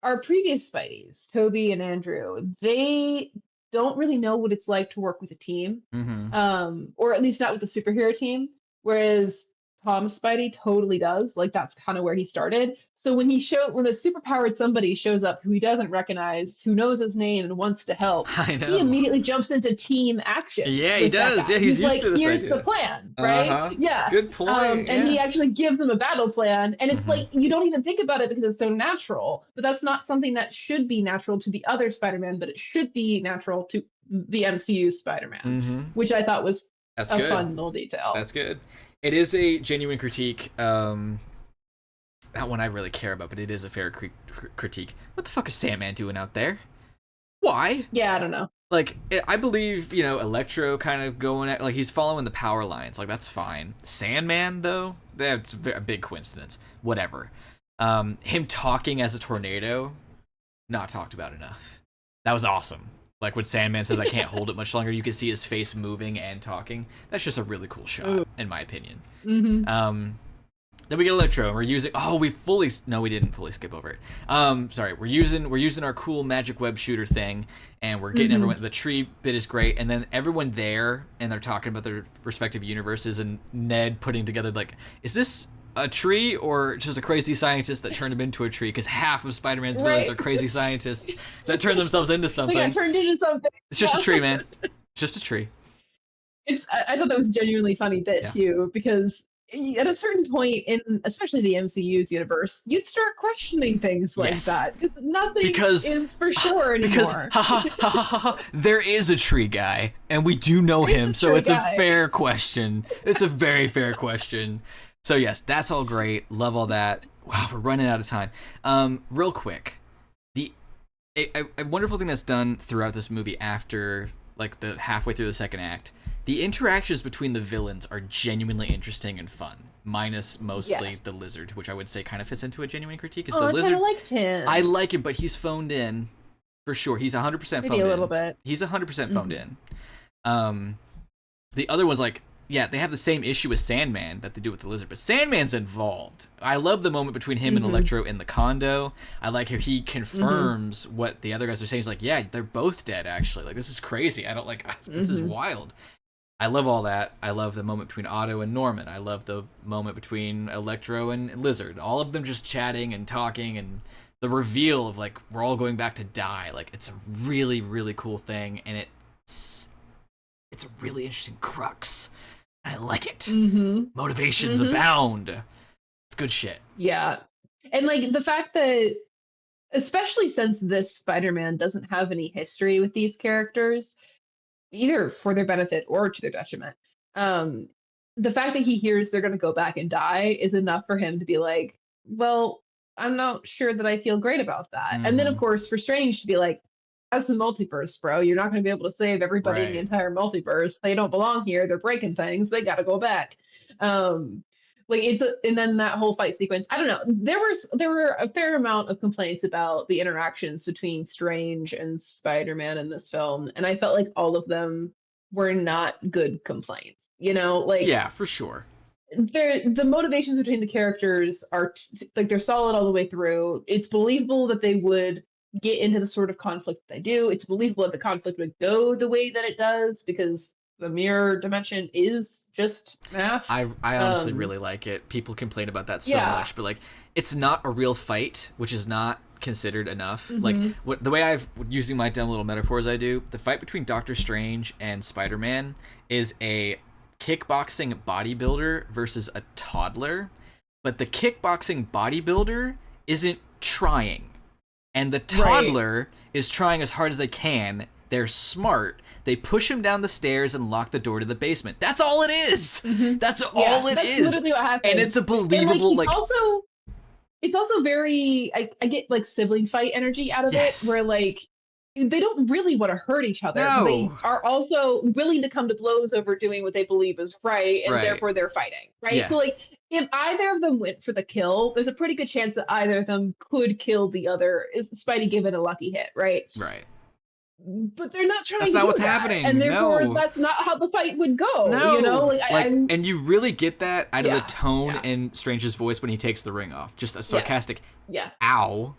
our previous Spideys, Toby and Andrew, they don't really know what it's like to work with a team, Mm-hmm. or at least not with a superhero team. Whereas Tom Spidey totally does. Like that's kind of where he started. So when a superpowered somebody shows up who he doesn't recognize, who knows his name and wants to help, I he know. immediately jumps into team action Yeah, he with that does. guy. Yeah, he's He's used like, to this "Here's the idea. plan," Uh right? huh. Yeah. Good point. And he Yeah. actually gives him a battle plan, and it's Mm-hmm. like you don't even think about it because it's so natural. But that's not something that should be natural to the other Spider-Man, but it should be natural to the MCU Spider-Man, Mm-hmm. which I thought was That's a good. fun little detail. That's good. It is a genuine critique. Not one I really care about, but it is a fair critique. What the fuck is Sandman doing out there? Why? Yeah, I don't know. Like, I believe, Electro kind of going at, like, he's following the power lines. Like, that's fine. Sandman, though, that's a big coincidence. Whatever. Him talking as a tornado, not talked about enough. That was awesome. Like, when Sandman says, I can't hold it much longer, you can see his face moving and talking. That's just a really cool shot, Ooh. in my opinion. Mm-hmm. Then we get Electro, and we're using. Oh, we didn't fully skip over it. Sorry, we're using our cool magic web shooter thing, and we're getting Mm-hmm. everyone. The tree bit is great, and then everyone there, and they're talking about their respective universes, and Ned putting together like, is this a tree or just a crazy scientist that turned him into a tree? Because half of Spider-Man's villains Right. are crazy scientists that turn themselves into They got something. turned into something. It's just a Yeah. tree, man. It's just a tree. I thought that was a genuinely funny bit Yeah. too, because at a certain point in especially the MCU's universe, you'd start questioning things like Yes. that because nothing Because is for sure because anymore. there is a tree guy and we do know There is him, a so tree it's a guy. fair question. It's a very fair question. So yes, that's all great. Love all that. Wow, we're running out of time. Real quick, the a wonderful thing that's done throughout this movie after like the halfway through the second act, the interactions between the villains are genuinely interesting and fun. Minus mostly Yes. the lizard, which I would say kind of fits into a genuine critique. Is Oh, the I kind lizard? of liked I him. like him, but he's phoned in for sure. He's 100% Maybe a phoned little in. bit. He's 100% phoned Hmm. in. Um, the other one's like, yeah, they have the same issue with Sandman that they do with the lizard, but Sandman's involved. I love the moment between him and Hmm. Electro in the condo. I like how he Hmm. confirms what the other guys are saying. He's like, yeah, they're both dead, actually. Like, this is crazy. I don't like, this is Hmm. wild. I love all that. I love the moment between Otto and Norman. I love the moment between Electro and Lizard. All of them just chatting and talking, and the reveal of like we're all going back to die. Like it's a really really cool thing, and it's a really interesting crux. I like it. Hmm. Motivations Hmm. abound. It's good shit. Yeah, and like the fact that, especially since this Spider-Man doesn't have any history with these characters, either for their benefit or to their detriment. Um, the fact that he hears they're going to go back and die is enough for him to be like, well, I'm not sure that I feel great about that. And then, of Mm-hmm. course, for Strange to be like, that's the multiverse, bro. You're not going to be able to save everybody in the Right. entire multiverse. They don't belong here. They're breaking things. They got to go back. Um, Like and then that whole fight sequence. I don't know. There were a fair amount of complaints about the interactions between Strange and Spider-Man in this film, and I felt like all of them were not good complaints. You know, like Yeah, for sure. the motivations between the characters are like they're solid all the way through. It's believable that they would get into the sort of conflict they do. It's believable that the conflict would go the way that it does because the mirror dimension is just math. I honestly Um, really like it. People complain about that so yeah. much, but like it's not a real fight, which is not considered enough. Like Hmm. what the way I've using my dumb little metaphors I do, the fight between Doctor Strange and Spider-Man is a kickboxing bodybuilder versus a toddler, but the kickboxing bodybuilder isn't trying. And the Right. toddler is trying as hard as they can. They're smart. They push him down the stairs and lock the door to the basement. That's all it is. Hmm. That's Yeah, all it that's is. literally what And happened. it's a And like believable, like, it's also very I get like sibling fight energy out of it where yes. like they don't really want to hurt each other, but they No. are also willing to come to blows over doing what they believe is right, and Right. therefore they're fighting, right? Yeah. So like if either of them went for the kill, there's a pretty good chance that either of them could kill the other, is Spidey given a lucky hit, right? Right. But they're not That's trying to not do what's that, and happening. therefore No. that's not how the fight would go, you know? No. Like Like, I'm and you really get that out of the yeah, tone yeah, in Strange's voice when he takes the ring off. Just a yeah, sarcastic, yeah, ow.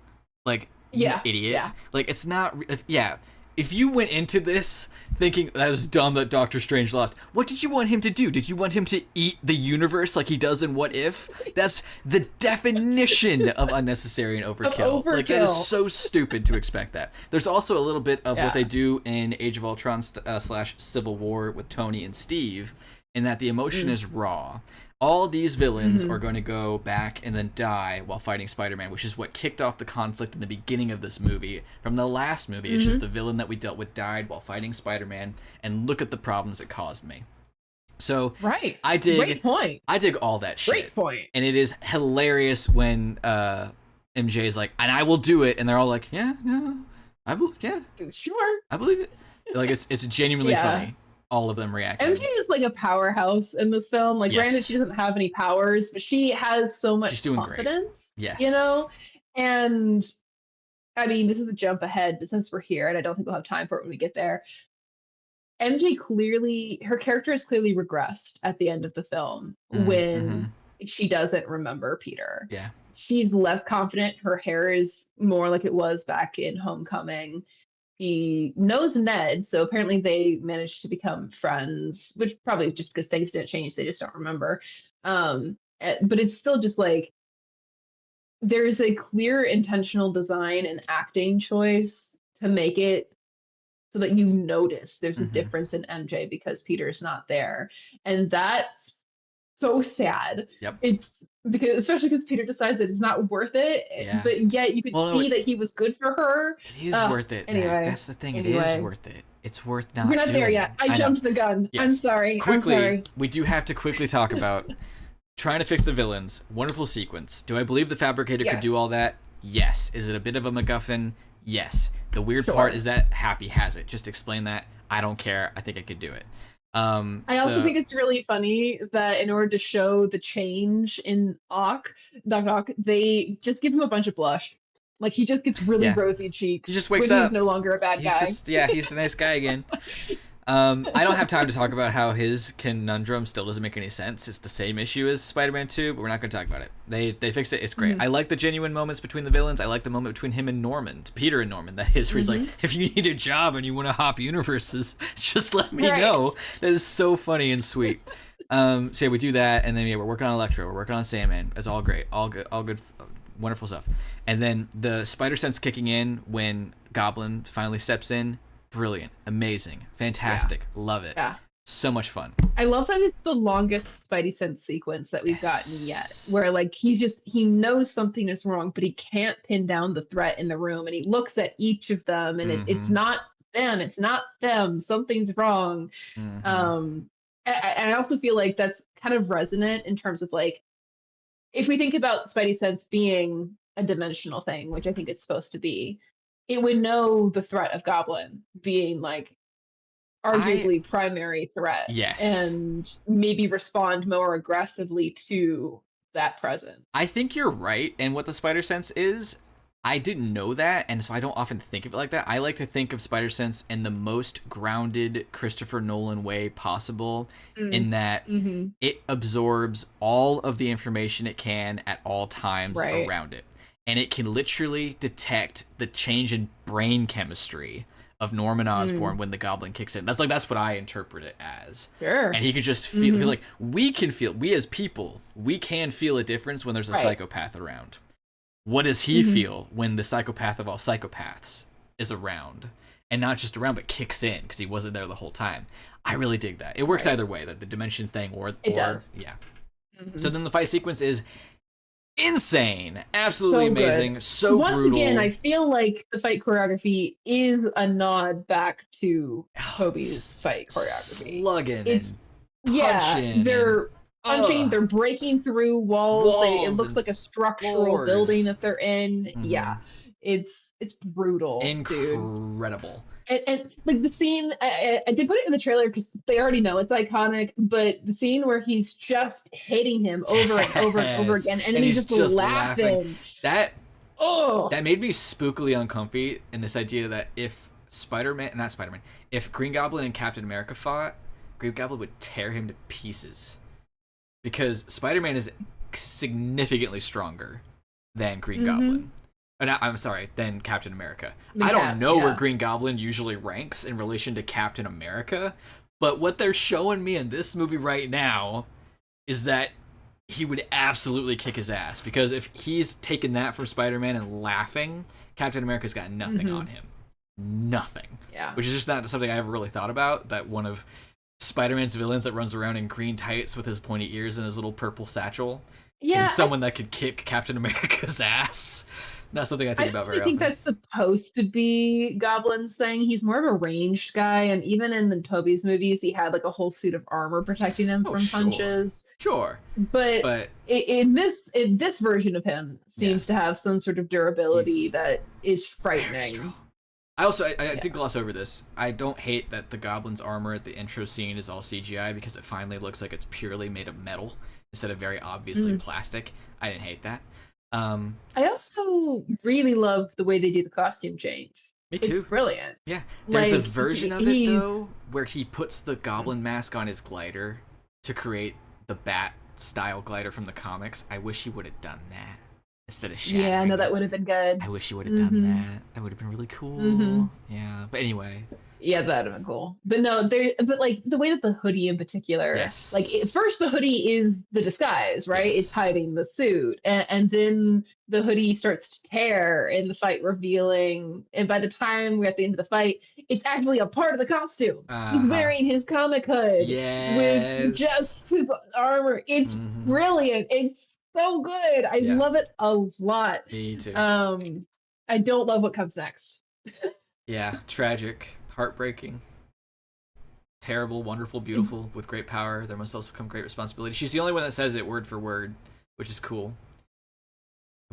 Like, you yeah, idiot. yeah. Like, it's not. Yeah. If you went into this thinking that was dumb that Doctor Strange lost, what did you want him to do? Did you want him to eat the universe like he does in What If? That's the definition of unnecessary and Of overkill. Like, that is overkill. so stupid to expect that. There's also a little bit of what they Yeah. do in Age of Ultron slash Civil War with Tony and Steve, in that the emotion Mm. is raw. All these villains Mhm. are going to go back and then die while fighting Spider-Man, which is what kicked off the conflict in the beginning of this movie. From the last movie, it's just Mhm. the villain that we dealt with died while fighting Spider-Man, and look at the problems it caused me. So Right. I Great dig, point. I dig all that shit, Great point. and it is hilarious when MJ is like, "And I will do it," and they're all like, "Yeah, yeah, yeah, Sure. I believe it." Like it's genuinely Yeah. funny. All of them MJ reacting. is like a powerhouse in this film. Like, granted, she Yes, doesn't have any powers, but she has so she's much doing great. confidence, you Yes. know? And I mean, this is a jump ahead, but since we're here, and I don't think we'll have time for it when we get there, MJ clearly, her character has clearly regressed at the end of the film Mm-hmm. when she doesn't remember Peter. Yeah. She's less confident. Her hair is more like it was back in Homecoming. He knows Ned, so apparently they managed to become friends, which probably just because things didn't change, they just don't remember. But it's still just like there's a clear intentional design and acting choice to make it so that you notice there's a Mm-hmm. difference in MJ because Peter's not there. And that's so sad. Yep. It's because especially because Peter decides that it's not worth it, Yeah. but yet you could Well, no, see that he was good for her. it is worth it, Mac. Anyway, That's the thing. It is anyway, worth it. It's worth we're not not there doing. yet. I I know. jumped the gun. I'm Yes. sorry. I'm Quickly, sorry. we do have to quickly talk about trying to fix the villains. Wonderful sequence. Do I believe the Fabricator could Yes, do all that? Yes. Is it a bit of a MacGuffin? Yes. The weird part sure. is that Happy has it. Just explain that. I don't care. I think I could do it. I also The think it's really funny that in order to show the change in Doc Ock, they just give him a bunch of blush. Like he just gets really Yeah. rosy He cheeks just wakes when he's up. no longer a bad He's guy. just he's the nice guy again. I don't have time to talk about how his conundrum still doesn't make any sense. It's the same issue as Spider-Man 2, but we're not going to talk about it. They fixed it. It's great. Mhm. I like the genuine moments between the villains. I like the moment between him and Norman, Peter and Norman. That is where he's like, Mhm. if you need a job and you want to hop universes, just let me Right. know. That is so funny and sweet. So yeah, we do that, and then we're working on Electro. We're working on Sandman. It's all great, all good, wonderful stuff. And then the spider sense kicking in when Goblin finally steps in. Brilliant, amazing, Yeah. fantastic, love it. Yeah. So much fun. I love that it's the longest Spidey sense sequence that we've gotten yet, Yes. where like he knows something is wrong, but he can't pin down the threat in the room, and he looks at each of them, and it's Mm-hmm. not them, something's wrong. Mm-hmm. Um, and I also feel like that's kind of resonant in terms of like if we think about Spidey sense being a dimensional thing, which I think it's supposed to be, it would know the threat of Goblin being like I arguably primary threat yes. and maybe respond more aggressively to that presence. I think you're right. And what the spider sense is, I didn't know that, and so I don't often think of it like that. I like to think of spider sense in the most grounded Christopher Nolan way possible, Mm. in that Mm-hmm. it absorbs all of the information it can at all times Right. around it. And it can literally detect the change in brain chemistry of Norman Mm. Osborn when the goblin kicks in. That's what I interpret it as. Sure. And he can just feel, because Mm-hmm. like we as people, we can feel a difference when there's a Right. psychopath around. What does he Mm-hmm. feel when the psychopath of all psychopaths is around? And not just around, but kicks in because he wasn't there the whole time. I really dig that. It works Right. either way, that the dimension thing It or does. yeah. Mm-hmm. So then the fight sequence is insane, absolutely So good. amazing, so Once again, I brutal. feel like the fight choreography is a nod back to Oh, Toby's it's fight choreography. slugging and It's yeah, punching and they're punching, they're breaking through walls. It walls looks and like a structural building floors. that they're in. Yeah. Mm-hmm. It's brutal, dude. Incredible. And like the scene, I did put it in the trailer because they already know it's iconic. But the scene where he's just hitting him over and over and over Yes, again, and then and he's he's just just laughing. laughing. That Oh, that made me spookily uncomfy in this idea that if not Spider-Man, if Green Goblin and Captain America fought, Green Goblin would tear him to pieces because Spider-Man is significantly stronger than Green mm-hmm. Goblin. No, I'm sorry, than Captain America. The I don't cat, know where yeah. Green Goblin usually ranks in relation to Captain America, but what they're showing me in this movie right now is that he would absolutely kick his ass, because if he's taken that from Spider-Man and laughing, Captain America's got nothing Mm-hmm. on him. Nothing. Yeah. Which is just not something I ever really thought about, that one of Spider-Man's villains that runs around in green tights with his pointy ears and his little purple satchel is Yeah, someone that could kick Captain America's ass. Not something I I think don't about really very think often. that's supposed to be Goblin's thing. He's more of a ranged guy, and even in the Toby's movies, he had like a whole suit of armor protecting him Oh, from sure. punches. Sure. But But in this version of him yeah, seems to have some sort of durability he's that is very strong. frightening. I did Yeah. gloss over this. I don't hate that the Goblin's armor at the intro scene is all CGI, because it finally looks like it's purely made of metal instead of very obviously Mm. plastic. I didn't hate that. Um, I also really love the way they do the costume change. Me It's too. brilliant. Yeah. There's a Like version of it he's though where he puts the goblin mask on his glider to create the bat style glider from the comics. I wish he would have done that instead of yeah, no, shattering that it. would have been good. I wish he would have done Mm-hmm. that. That would have been really Mm-hmm. cool. Yeah. But anyway, Yeah, that'd have been cool. But no, but like the way that the hoodie in particular, like yes. first the hoodie is the disguise, right? It's Yes. hiding the suit, and then the hoodie starts to tear in the fight, revealing. And by the time we're at the end of the fight, it's actually a part of the costume. Uh He's huh. wearing his comic hood with Yes. just his armor. It's Mm-hmm. brilliant. It's so good. I Yeah. love it a lot. Me too. Um, I don't love what comes next. Yeah. Tragic. Heartbreaking. Terrible, wonderful, beautiful. With great power, there must also come great responsibility. She's the only one that says it word for word, which is cool.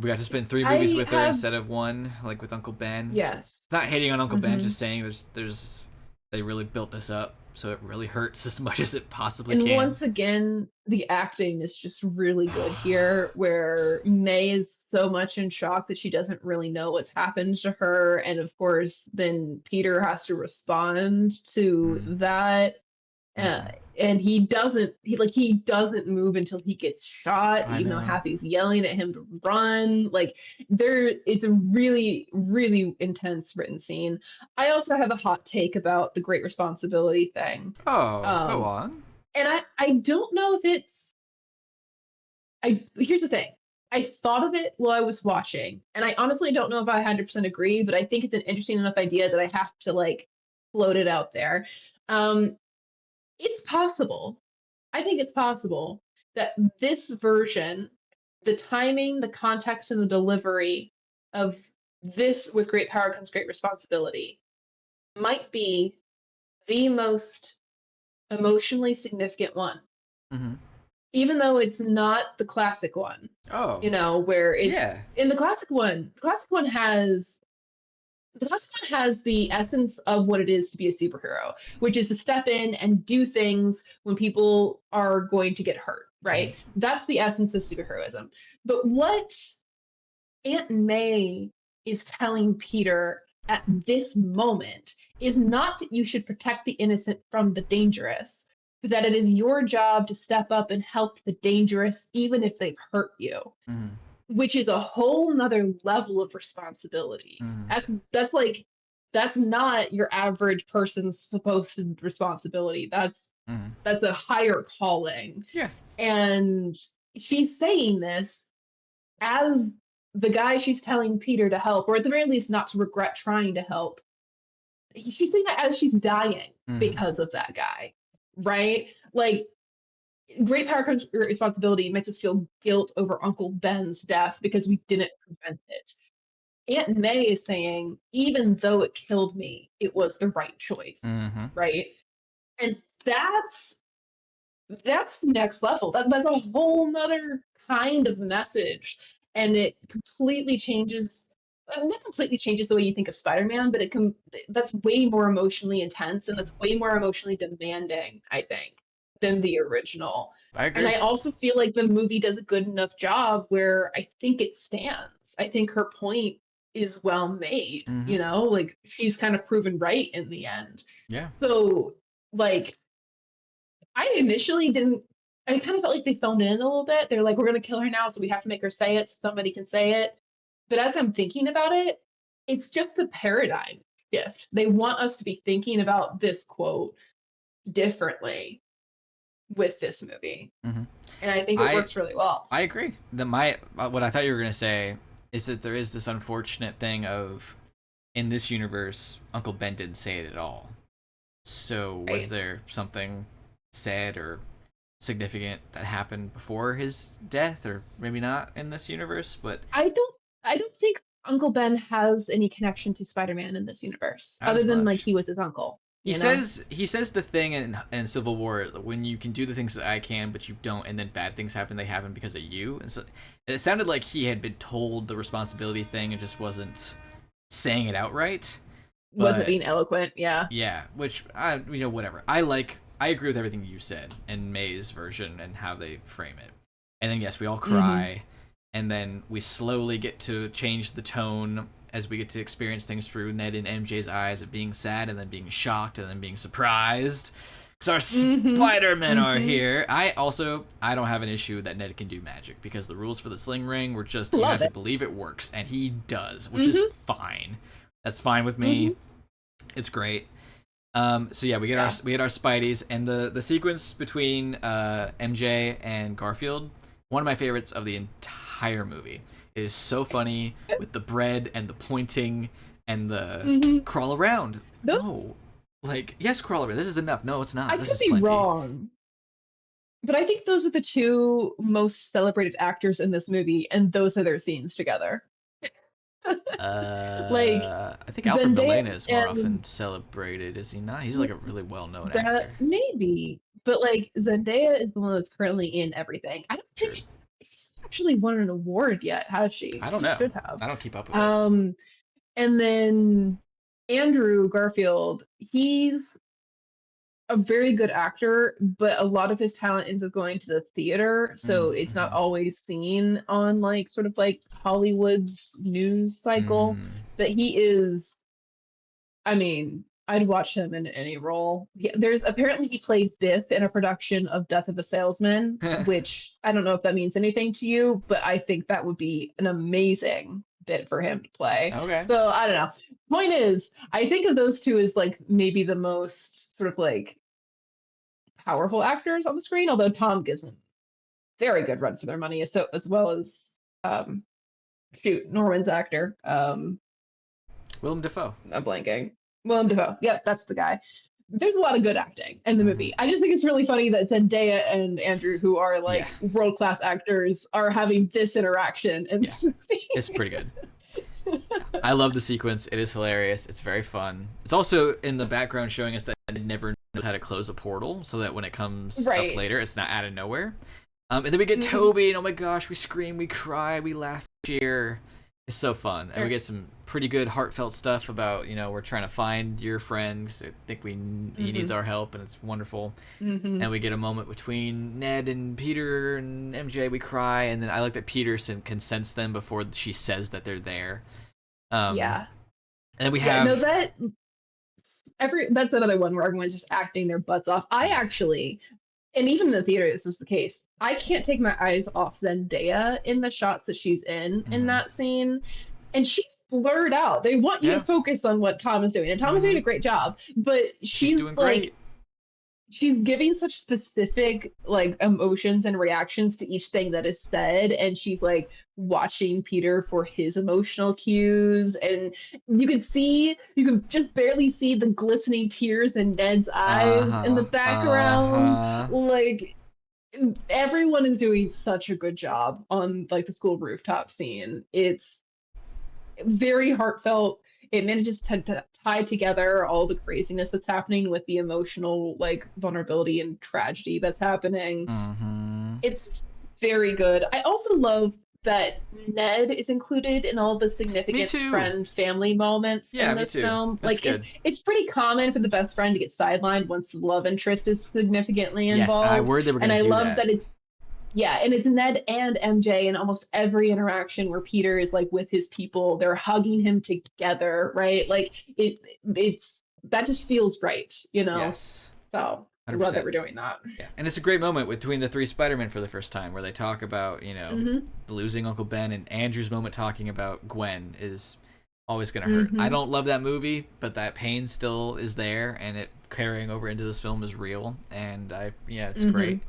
We got to spend 3 movies I with her have instead of one, like with Uncle Ben. yes. It's not hating on Uncle Ben, Hmm. just saying there's they really built this up, so it really hurts as much as it possibly And can. once again, the acting is just really good here, where May is so much in shock that she doesn't really know what's happened to her. And of course, then Peter has to respond to Mm, that. Uh, mm. and he doesn't move until he gets shot, I even though know. Happy's yelling at him to run. Like it's a really, really intense written scene. I also have a hot take about the great responsibility thing. Oh, go Um, on. and I don't know if it's I here's the thing. I thought of it while I was watching, and I honestly don't know if I 100% agree, but I think it's an interesting enough idea that I have to like float it out there. Um, it's possible. I think it's possible that this version, the timing, the context, and the delivery of this with great power comes great responsibility might be the most emotionally significant one, Hmm. even though it's not the classic one. Oh, Where it's yeah. in the classic one has the classic one has the essence of what it is to be a superhero, which is to step in and do things when people are going to get hurt, Mhm. right? That's the essence of superheroism. But what Aunt May is telling Peter at this moment is not that you should protect the innocent from the dangerous, but that it is your job to step up and help the dangerous, even if they've hurt you, Mhm. which is a whole nother level of responsibility. Mhm. That's like that's not your average person's supposed to responsibility. Mhm. That's a higher calling. Yeah. And she's saying this as the guy she's telling Peter to help, or at the very least not to regret trying to help. She's saying that as she's dying Mhm. because of that guy, right? Like great power comes responsibility makes us feel guilt over Uncle Ben's death because we didn't prevent it. Aunt May is saying, even though it killed me, it was the right choice, Mhm. right? And that's next level. That's a whole nother kind of message, and it completely changes. Not completely changes the way you think of Spider-Man, but it can. That's way more emotionally intense, and that's way more emotionally demanding, I think, than the original. I And agree. I also feel like the movie does a good enough job where I think it stands. I think her point is well made. Mhm. Like she's kind of proven right in the end. Yeah. So, like, I initially didn't. I kind of felt like they phoned in a little bit. They're like, "We're gonna kill her now, so we have to make her say it so somebody can say it." But as I'm thinking about it, it's just a paradigm shift. They want us to be thinking about this quote differently with this movie, Mhm. and I think it I works really well. I agree. The my what I thought you were gonna say is that there is this unfortunate thing of in this universe, Uncle Ben didn't say it at all. So was Right? there something said or significant that happened before his death, or maybe not in this universe? But I don't. I don't think Uncle Ben has any connection to Spider-Man in this universe, not other as than like much. he was his uncle. He You know, says the thing in Civil War, when you can do the things that I can, but you don't, and then bad things happen. They happen because of you. And so it sounded like he had been told the responsibility thing and just wasn't saying it outright. wasn't But being eloquent. Yeah. yeah, which whatever. I agree with everything you said in May's version and how they frame it. And then yes, we all Mm-hmm. cry, and then we slowly get to change the tone as we get to experience things through Ned and MJ's eyes of being sad and then being shocked and then being surprised. Because our Mm-hmm. Spider-Men are Mm-hmm. here. I don't have an issue that Ned can do magic because the rules for the sling ring were just you have Love to it. believe it works, and he does, which is Mm-hmm. fine. That's fine with Mm-hmm. me. It's great. So yeah, Yeah. we get our Spideys, and the sequence between MJ and Garfield, one of my favorites of the entire movie. It is so funny with the bread and the pointing and the Mm-hmm. crawl around. Those No, like yes, crawl around. This is enough. No, it's I not. This could is be plenty. wrong, but I think those are the two most celebrated actors in this movie, and those are their scenes together. Like I think Alfred Zendaya Molina is more and often celebrated, is he not? He's like a really well known that actor. maybe, but like Zendaya is the one that's currently in everything. I don't think True. she's actually won an award yet, has she? I don't She know. should have. I don't keep up with it. Um, and then Andrew Garfield, he's a very good actor, but a lot of his talent ends up going to the theater, so it's not Mm-hmm. always seen on like sort of like Hollywood's news cycle. Mm. But he is, I mean, I'd watch him in any role. There's apparently he played Biff in a production of Death of a Salesman, which I don't know if that means anything to you, but I think that would be an amazing bit for him to play. Okay. So I don't know. Point is, I think of those two as like maybe the most sort of like powerful actors on the screen, although Tom gives them very good run for their money, as well as um, Norman's actor. Willem Dafoe. I'm blanking. Willem Dafoe. Yep, that's the guy. There's a lot of good acting in the Hmm. movie. I just think it's really funny that Zendaya and Andrew, who are Yeah, like world class actors, are having this interaction in yeah, this movie. it's pretty good. I love the sequence. It is hilarious. It's very fun. It's also in the background showing us that it never knows how to close a portal, so that when it comes up Right. later, it's not out of nowhere. And then we get Mhm. Toby, and oh my gosh, we scream, we cry, we laugh, cheer. It's so fun, and we Sure. get some pretty good heartfelt stuff about, we're trying to find your friend 'cause I think he needs Mhm. our help, and it's wonderful. And Mhm. we get a moment between Ned and Peter and MJ. We cry, and then I like that Peterson can sense them before she says that they're there. Um, Yeah. and then we Yeah, no, have that every that's another one where everyone's just acting their butts off. I actually, and even in the theater, this was the case. I can't take my eyes off Zendaya in the shots that she's in mhm. that scene, and she's blurred out. They want you to Yeah, focus on what Tom is doing, and Tom is doing hmm a great job, but she's she's doing like great. she's giving such specific like emotions and reactions to each thing that is said, and she's like watching Peter for his emotional cues, and you can just barely see the glistening tears in Ned's Uh eyes in the huh. Uh background. huh. Like everyone is doing such a good job on like the school rooftop scene. It's very heartfelt. It manages to tie together all the craziness that's happening with the emotional like vulnerability and tragedy that's happening. Hmm. It's very good. I also love that Ned is included in all the Me significant too. friend family moments Yeah, in me this too. film. That's Like good. it's pretty common for the best friend to get sidelined once the love interest is significantly Yes, and I involved. worried they were And gonna I do love that. that yeah, and it's Ned and MJ in almost every interaction where Peter is like with his people, they're hugging him together, right? Like it's that just feels right, you know? Yes, So I love that 100%. we're doing that. Yeah, and it's a great moment between the three Spider-Men for the first time, where they talk about Mm-hmm. losing Uncle Ben, and Andrew's moment talking about Gwen is always gonna hurt. I Mm-hmm. don't love that movie, but that pain still is there, and it carrying over into this film is real, and it's Mm-hmm. great.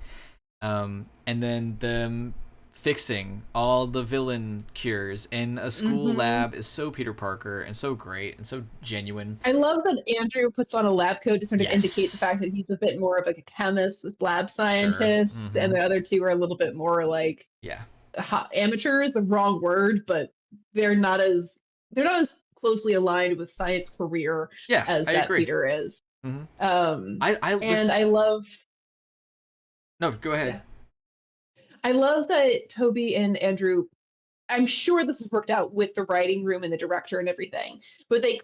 And then them fixing all the villain cures in a school Mm-hmm. lab is so Peter Parker and so great and so genuine. I love that Andrew puts on a lab coat to sort of indicate the Yes, fact that he's a bit more of like a chemist, lab sure. scientist, and Mm-hmm. the other two are a little bit more like Yeah. amateur is the wrong word, but they're not as they're not as closely aligned with science career Yeah, as I that agree. Peter is. Mm-hmm. I And I was love, no, go ahead. yeah, I love that Toby and Andrew. I'm sure this is worked out with the writing room and the director and everything, but they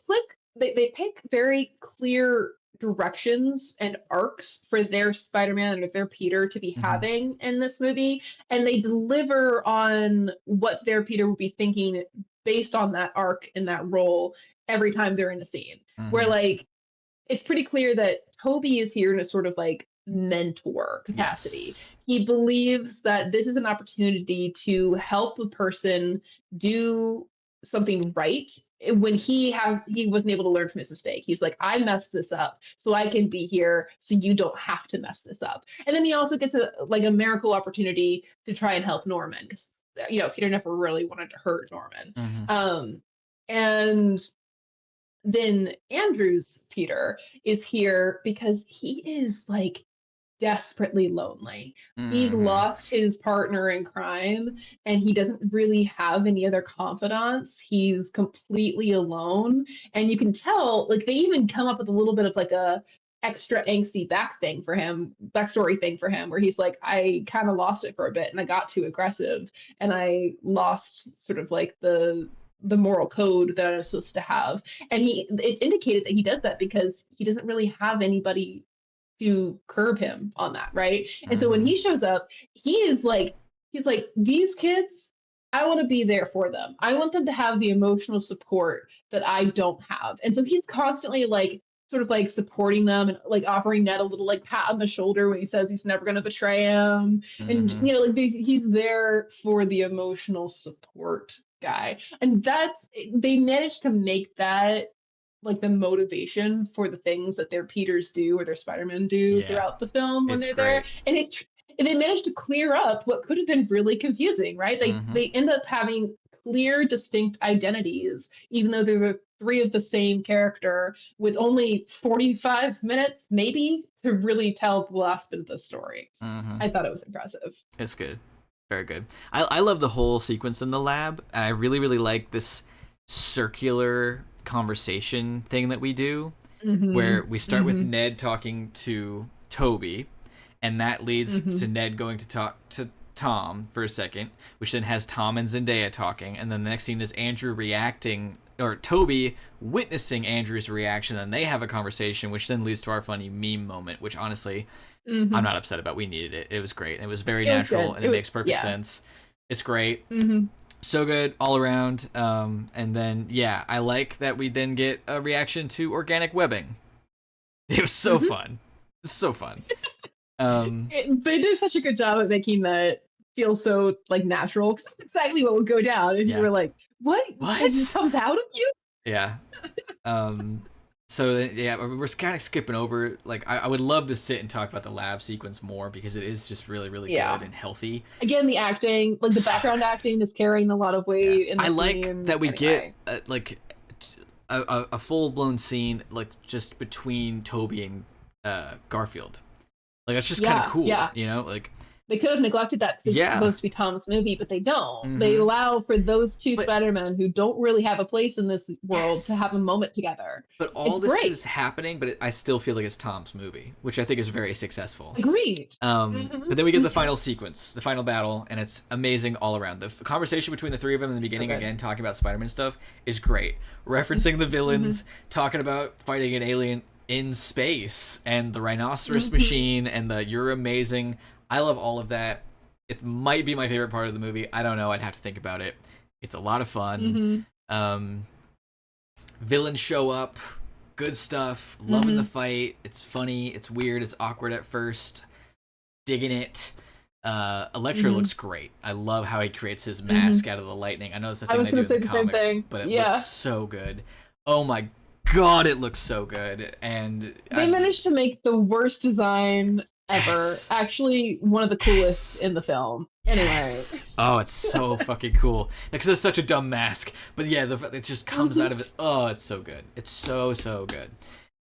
pick very clear directions and arcs for their Spider-Man or their Peter to be Mm-hmm. having in this movie, and they deliver on what their Peter would be thinking based on that arc and that role every time they're in a scene. Where Mm-hmm. like it's pretty clear that Toby is here in a sort of like mentor capacity. Yes. He believes that this is an opportunity to help a person do something right when he wasn't able to learn from his mistake. He's like, I messed this up, so I can be here so you don't have to mess this up. And then he also gets a miracle opportunity to try and help Norman because Peter never really wanted to hurt Norman. Mm-hmm. Um, and then Andrew's Peter is here because he is like desperately lonely. He Mm-hmm. lost his partner in crime and he doesn't really have any other confidants. He's completely alone. And you can tell, like, they even come up with a little bit of like a extra angsty backstory thing for him, where he's like, I kind of lost it for a bit and I got too aggressive and I lost sort of like the moral code that I was supposed to have. And it's indicated that he does that because he doesn't really have anybody to curb him on that, right? And so when Mm-hmm. he shows up, he's like, these kids, I want to be there for them. I want them to have the emotional support that I don't have. And so he's constantly like sort of like supporting them and like offering Ned a little like pat on the shoulder when he says he's never going to betray him. And Mm-hmm. like he's there for the emotional support guy. And they managed to make that like the motivation for the things that their Peters do or their Spider-Man do Yeah, throughout the film when it's they're there. great. And they managed to clear up what could have been really confusing, right? Mm-hmm. They end up having clear, distinct identities, even though they were three of the same character with only 45 minutes, maybe, to really tell the last bit of the story. Mm-hmm. I thought it was impressive. It's good. Very good. I love the whole sequence in the lab. I really, really like this circular conversation thing that we do, Mm-hmm. where we start with Mm-hmm. Ned talking to Toby, and that leads to Mm-hmm. Ned going to talk to Tom for a second, which then has Tom and Zendaya talking, and then the next scene is Andrew reacting, or Toby witnessing Andrew's reaction, and they have a conversation, which then leads to our funny meme moment, which honestly, I'm not upset about. We needed it. It was great. It was very natural, and it makes perfect sense. It's great. So good all around. And then, yeah, I like that we then get a reaction to organic webbing. It was so fun. It's so fun. They did such a good job at making that feel so like natural, because that's exactly what would go down. And you were like, what? This comes out of you? Yeah. So yeah, we're kind of skipping over. Like, I would love to sit and talk about the lab sequence more, because it is just really, really good and healthy. Again, the acting, like the background acting, is carrying a lot of weight. In the I like scene. that we get like a full blown scene, like just between Toby and Garfield. Like, that's just kind of cool. You know, like. They could have neglected that because it's supposed to be Tom's movie, but they don't. They allow for those two Spider-Men who don't really have a place in this world to have a moment together. But all this is happening, but I still feel like it's Tom's movie, which I think is very successful. Agreed. But then we get the final sequence, the final battle, and it's amazing all around. The conversation between the three of them in the beginning, again, talking about Spider-Man stuff, is great. Referencing the villains, talking about fighting an alien in space, and the rhinoceros machine, and the "you're amazing." I love all of that. It might be my favorite part of the movie. I don't know. I'd have to think about it. It's a lot of fun. Villains show up. Good stuff. Loving the fight. It's funny. It's weird. It's awkward at first. Digging it. Electro looks great. I love how he creates his mask out of the lightning. I know it's a thing they do in the comics, but it looks so good. Oh my god, it looks so good. And they managed to make the worst design ever. Actually, one of the coolest in the film. Anyway. Oh, it's so fucking cool. Because it's such a dumb mask. But yeah, it just comes out of it. Oh, it's so good. It's so, so good.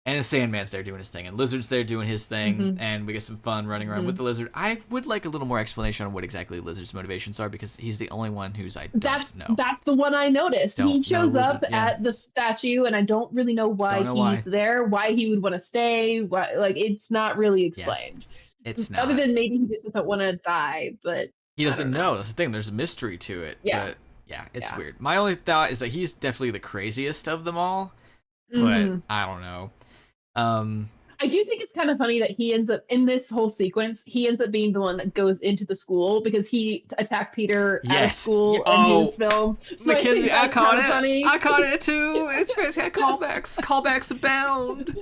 And the Sandman's there doing his thing, and Lizard's there doing his thing, and we get some fun running around with the Lizard. I would like a little more explanation on what exactly Lizard's motivations are, because he's the only one who I don't know. That's the one I noticed. He shows up at the statue, and I don't really know why he's there, why he would want to stay. Like, it's not really explained. It's not. Other than maybe he just doesn't want to die, but he doesn't know. That's the thing. There's a mystery to it. But it's weird. My only thought is that he's definitely the craziest of them all, but I don't know. I do think it's kind of funny that he ends up in this whole sequence. He ends up being the one that goes into the school because he attacked Peter at school in his film. So Mackenzie, I caught it. Funny. I caught it too. It's fantastic. Callbacks abound.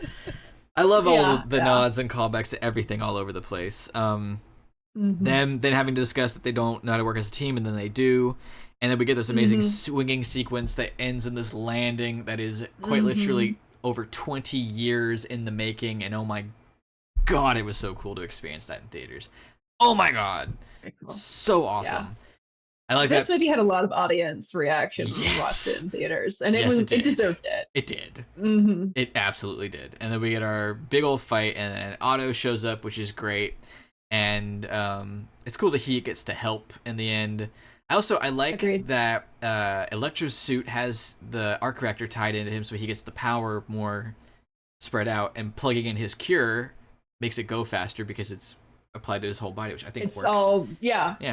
I love all the nods and callbacks to everything all over the place. Them then having to discuss that they don't know how to work as a team, and then they do. And then we get this amazing swinging sequence that ends in this landing that is quite literally over 20 years in the making, and oh my god, it was so cool to experience that in theaters. Oh my god, cool. So awesome. I like that. This movie had a lot of audience reaction when we watched it in theaters, and it deserved it. It did. It absolutely did. And then we get our big old fight, and then Otto shows up, which is great, and it's cool that he gets to help in the end. I like that Electro's suit has the arc reactor tied into him, so he gets the power more spread out, and plugging in his cure makes it go faster because it's applied to his whole body, which I think works. All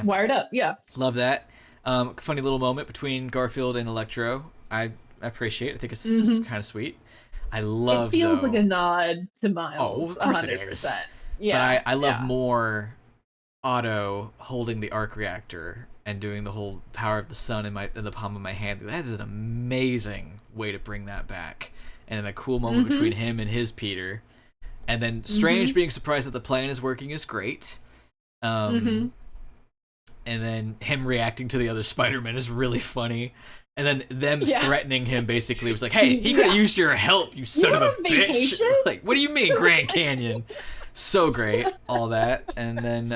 wired up. Love that. Funny little moment between Garfield and Electro. I appreciate it. I think it's just kind of sweet. I love. It feels like a nod to Miles. Oh, of course 100%. It is. Yeah, but I love more Otto holding the arc reactor and doing the whole power of the sun in the palm of my hand. That is an amazing way to bring that back. And then a cool moment between him and his Peter. And then Strange being surprised that the plan is working is great. And then him reacting to the other Spider-Man is really funny. And then them threatening him basically was like, hey, he could have used your help, you son of a bitch. Like, what do you mean, Grand Canyon? So great, all that. And then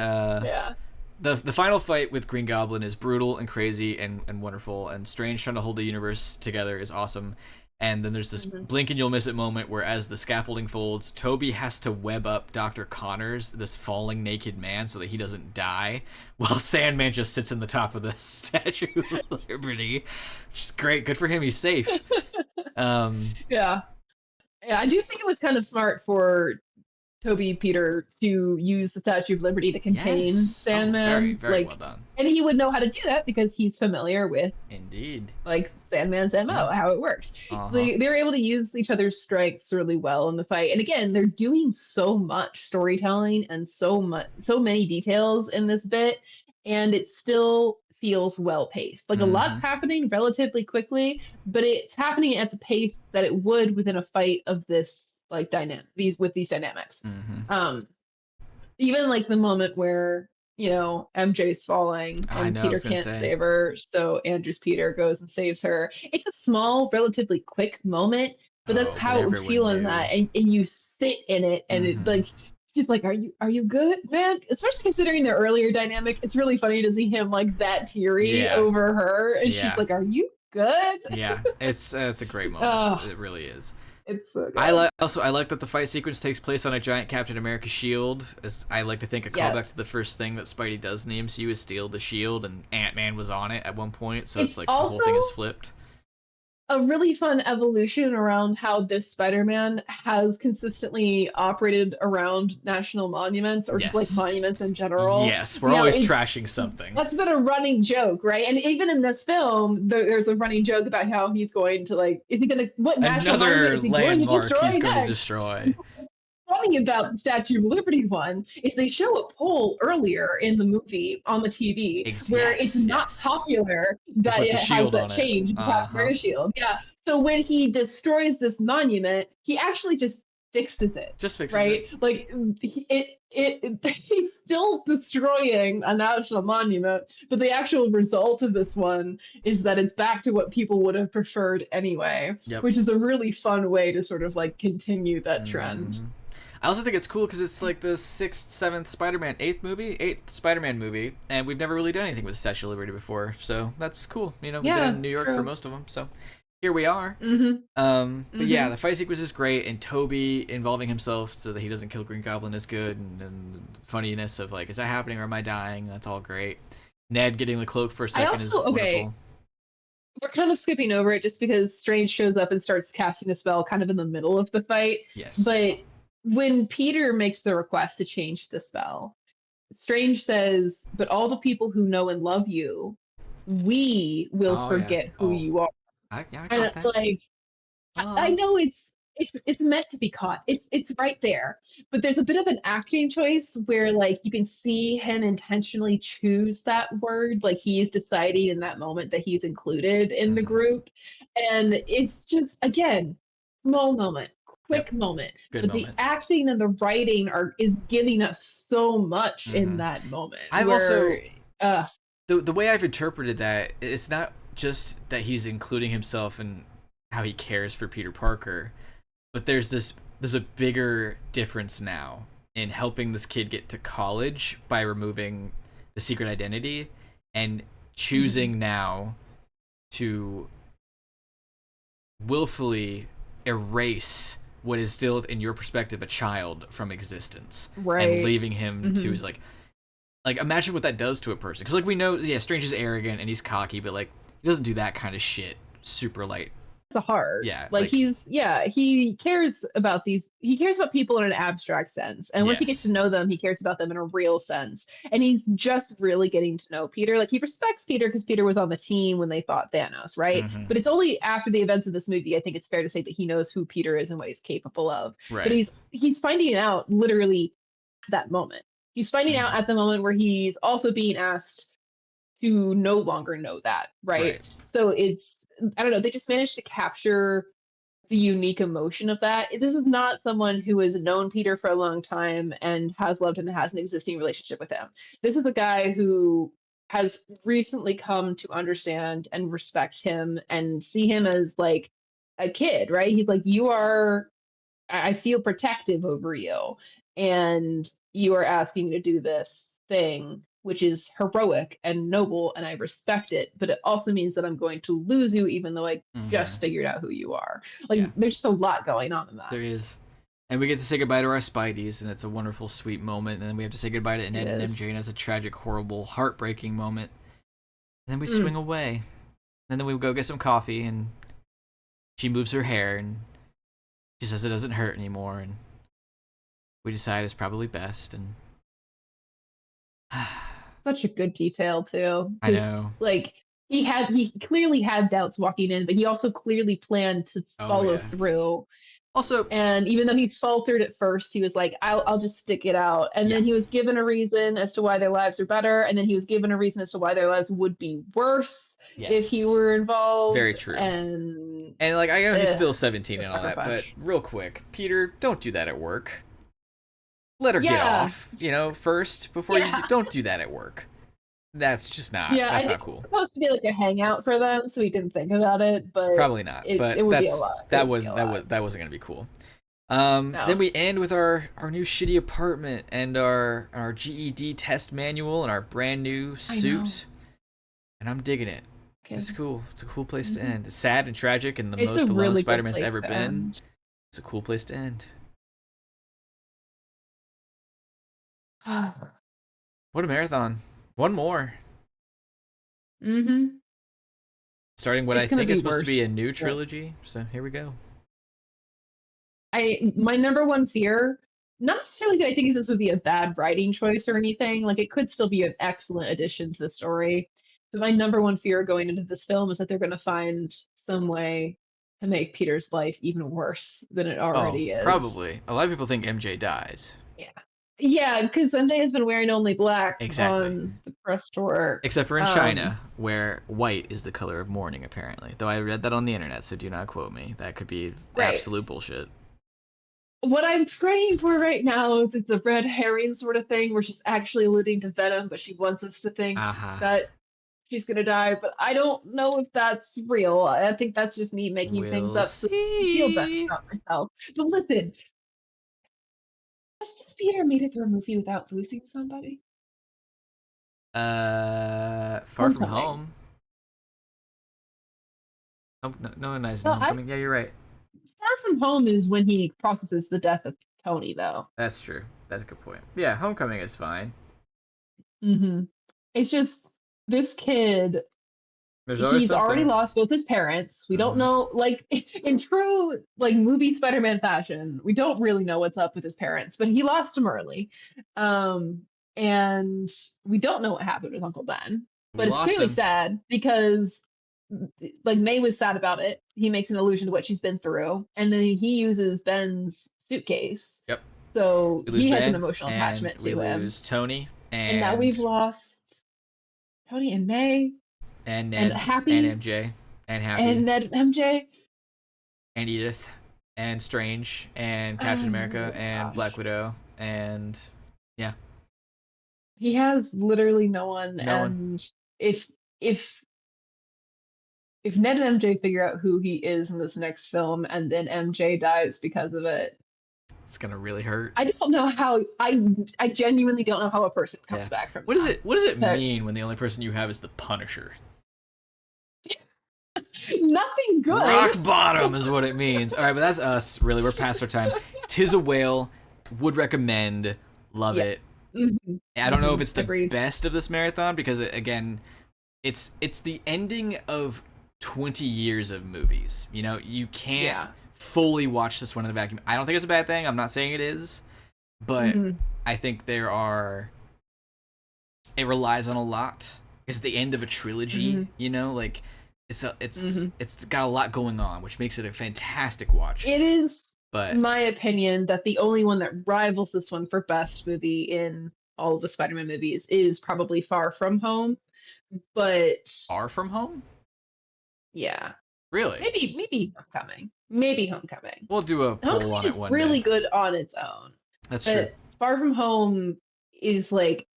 the final fight with Green Goblin is brutal and crazy and wonderful, and Strange trying to hold the universe together is awesome. And then there's this blink and you'll miss it moment where, as the scaffolding folds, Toby has to web up Dr. Connors, this falling naked man, so that he doesn't die, while Sandman just sits in the top of the Statue of Liberty, which is great. Good for him. He's safe. I do think it was kind of smart for Toby Peter to use the Statue of Liberty to contain Yes. Oh, very, Sandman. very well Like, done. and he would know how to do that because he's familiar with Indeed. like Sandman's MO, Yeah. how it works. Uh-huh. They're able to use each other's strengths really well in the fight. And again, they're doing so much storytelling and so many details in this bit, and it still feels well paced. Like a Mm-hmm. lot's happening relatively quickly, but it's happening at the pace that it would within a fight of this like dynamic these dynamics. Mm-hmm. Um, even like the moment where MJ's falling I and know, I Peter was gonna can't say. save her, so Andrew's Peter goes and saves her. It's a small, relatively quick moment, but that's Oh, but how it would everyone feel in knew. that, and you sit in it, and it Mm-hmm. like she's like, "Are you good, man?" Especially considering their earlier dynamic, it's really funny to see him like that teary Yeah. over her, and she's Yeah. like, "Are you good?" Yeah. It's a great moment. Oh, It really is. it's so I good. like I like that the fight sequence takes place on a giant Captain America shield. As I like to think a Yeah, callback to the first thing that Spidey does in the MCU is steal the shield, and Ant-Man was on it at one point, so it's it's like the whole also thing is flipped. a really fun evolution around how this Spider-Man has consistently operated around national monuments or just like Yes. monuments in general. Yes, we're always It's trashing something. that's been a running joke, right? And even in this film, there's a running joke about how he's going to like, is he going to, what national monument Another is he going to landmark destroy he's going to next? destroy. Funny about the Statue of Liberty one is they show a poll earlier in the movie on the TV where it's Yes, not yes. popular To that put the it has shield that on it. change in Uh Captain huh. America shield. Yeah. So when he destroys this monument, he actually just fixes it, Just fixes it. right? Like he's still destroying a national monument, but the actual result of this one is that it's back to what people would have preferred anyway, Yep. which is a really fun way to sort of like continue that trend. Mm-hmm. I also think it's cool because it's like the sixth, seventh Spider-Man, eighth Spider-Man movie, and we've never really done anything with Statue of Liberty before, so that's cool. You know, we've been Yeah, in New York for true. most of them, so here we are. Mhm. But yeah, Mhm. the fight sequence is great, and Toby involving himself so that he doesn't kill Green Goblin is good, and the funniness of like, is that happening or am I dying? That's all great. Ned getting the cloak for a I second is also okay, wonderful. we're kind of skipping over it just because Strange shows up and starts casting a spell kind of in the middle of the fight. Yes. But when Peter makes the request to change the spell, Strange says, "But all the people who know and love you, we will Oh yeah. forget who Oh, you are." I And got it's that. like I Uh, know it's meant to be caught. It's right there. But there's a bit of an acting choice where like you can see him intentionally choose that word, like he's deciding in that moment that he's included in the mhm. group. And it's just again, small moment, Yep. quick moment. Good But the moment. acting and the writing are is giving us so much in Hmm. that moment I've where also uh the way I've interpreted that, it's not just that he's including himself in how he cares for Peter Parker, but there's a bigger difference now in helping this kid get to college by removing the secret identity and choosing now to willfully erase what is still in your perspective a child from existence and right. leaving him to Hmm. his like imagine what that does to a person because like we know, yeah, Strange is arrogant and he's cocky, but like he doesn't do that kind of shit super light. The heart. Yeah, Like like he cares about he cares about people in an abstract sense. And once he gets to yes. know them, he cares about them in a real sense. And he's just really getting to know Peter. Like he respects Peter because Peter was on the team when they fought Thanos, right? Mm-hmm. But it's only after the events of this movie, I think it's fair to say that he knows who Peter is and what he's capable of. But Right. he's finding out literally at that moment. He's finding Mm-hmm. out at the moment where he's also being asked to no longer know that, right? Right. So it's I don't know, they just managed to capture the unique emotion of that. This is not someone who has known Peter for a long time and has loved him and has an existing relationship with him. This is a guy who has recently come to understand and respect him and see him as like a kid, right? He's like, you are, I feel protective over you, and you are asking me to do this thing, which is heroic and noble, and I respect it. But it also means that I'm going to lose you, even though I Mm-hmm. just figured out who you are. Yeah, Like, there's just a lot going on in that. there is. And we get to say goodbye to our Spideys, and it's a wonderful, sweet moment. And then we have to say goodbye to It Ned and is. MJ, and it's a tragic, horrible, heartbreaking moment. And then we Mm. swing away. And then we go get some coffee, and she moves her hair, and she says it doesn't hurt anymore. And we decide is probably best. And Such a good detail too, I because know. like he clearly had doubts walking in, but he also clearly planned to Oh follow yeah. through. Also, And even though he faltered at first, he was like, I'll just stick it out. And yeah. then he was given a reason as to why their lives are better. And then he was given a reason as to why their lives would be worse if he Yes. were Very involved. true. And And like I know he's ugh, still 17 the and all sucker that, but punch. real quick, Peter, don't do that at work. Let her get Yeah. off, first before you Yeah. don't do that at work. That's just not. Yeah. I That's think not it was cool. supposed to be like a hangout for them, so he didn't think about it, but Probably not. it But would be a lot. It would be a lot. that wasn't gonna be cool. Then No. we end with our new shitty apartment and our GED test manual and our brand new I know. suit, and I'm digging it. Okay. It's cool. It's a cool place to Mhm. end. It's sad and tragic and the It's a most alone really good Spider-Man's place ever to been. end. It's a cool place to end. What a marathon. One more. hmm Starting what I It's gonna think is be supposed to worse. be a new trilogy. So here we go. My number one fear, not necessarily that I think this would be a bad writing choice or anything. Like it could still be an excellent addition to the story. But my number one fear going into this film is that they're going to find some way to make Peter's life even worse than it Oh, already is. probably. A lot of people think MJ dies. Yeah. Yeah, because Zendaya has been wearing only black Exactly. on the press tour. Except for in Um, China, where white is the color of mourning, apparently. Though I read that on the internet, so do not quote me. That could be right. absolute bullshit. What I'm praying for right now is it's a red herring sort of thing where she's actually alluding to Venom, but she wants us to think Aha. that she's gonna die. But I don't know if that's real. I think that's just me making things We'll up so I feel better see. about myself. But listen, has this Peter made it through a movie without losing somebody? Far From Homecoming. Home. Oh, no, no one dies in Well, Homecoming. Yeah, you're right. Far From Home is when he processes the death of Tony, though. That's true. That's a good point. Yeah, Homecoming is fine. It's just this kid, There's always he's already something. lost both his parents. We don't Uh-huh. know, like in true like movie Spider-Man fashion, we don't really know what's up with his parents, but he lost them early. Um, and we don't know what happened with Uncle Ben, We but it's lost clearly him. sad because like May was sad about it. He makes an allusion to what she's been through, and then he uses Ben's suitcase. Yep. So We lose he has an Ben, emotional and attachment we to him. lose Tony, And now we've lost Tony and May and and Ned, and Happy MJ, and Happy, and Ned and MJ. and Edith, and Strange, and Captain America, Oh and Black gosh. Widow, and yeah, He has literally no one, no one. and if if if Ned and MJ figure out who he is in this next film and then MJ dies because of it, It's gonna really hurt. I don't know how I genuinely don't know how a person Yeah. comes back from What does that. it What does it That mean when the only person you have is the Punisher? nothing good. Rock bottom is what it means. All right, but that's us. Really, we're past our time. Tis a Whale. Would recommend. Love Yeah. it. hmm I don't know if it's the Agreed. best of this marathon because again, it's the ending of 20 years of movies. You can't Yeah. fully watch this one in a vacuum. I don't think it's a bad thing. I'm not saying it is, but hmm I think it relies on a lot. It's the end of a trilogy, hmm like hmm it's got a lot going on, which makes it a fantastic watch. It is But my opinion that the only one that rivals this one for best movie in all of the Spider-Man movies is probably Far From Home. But Far From Home? yeah, Really? maybe Homecoming. Maybe Homecoming. We'll do a poll Homecoming on it is one day. really good on its own. That's true. But Far From Home is like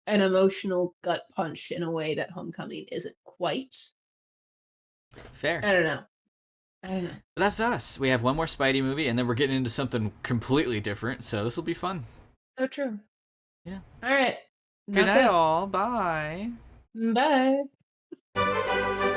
an emotional gut punch in a way that Homecoming isn't quite. Fair. I don't know. I don't know. But that's us. We have one more Spidey movie, and then we're getting into something completely different. So this will be fun. So true. Yeah. All right. Good That's night, it. all. Bye. Bye.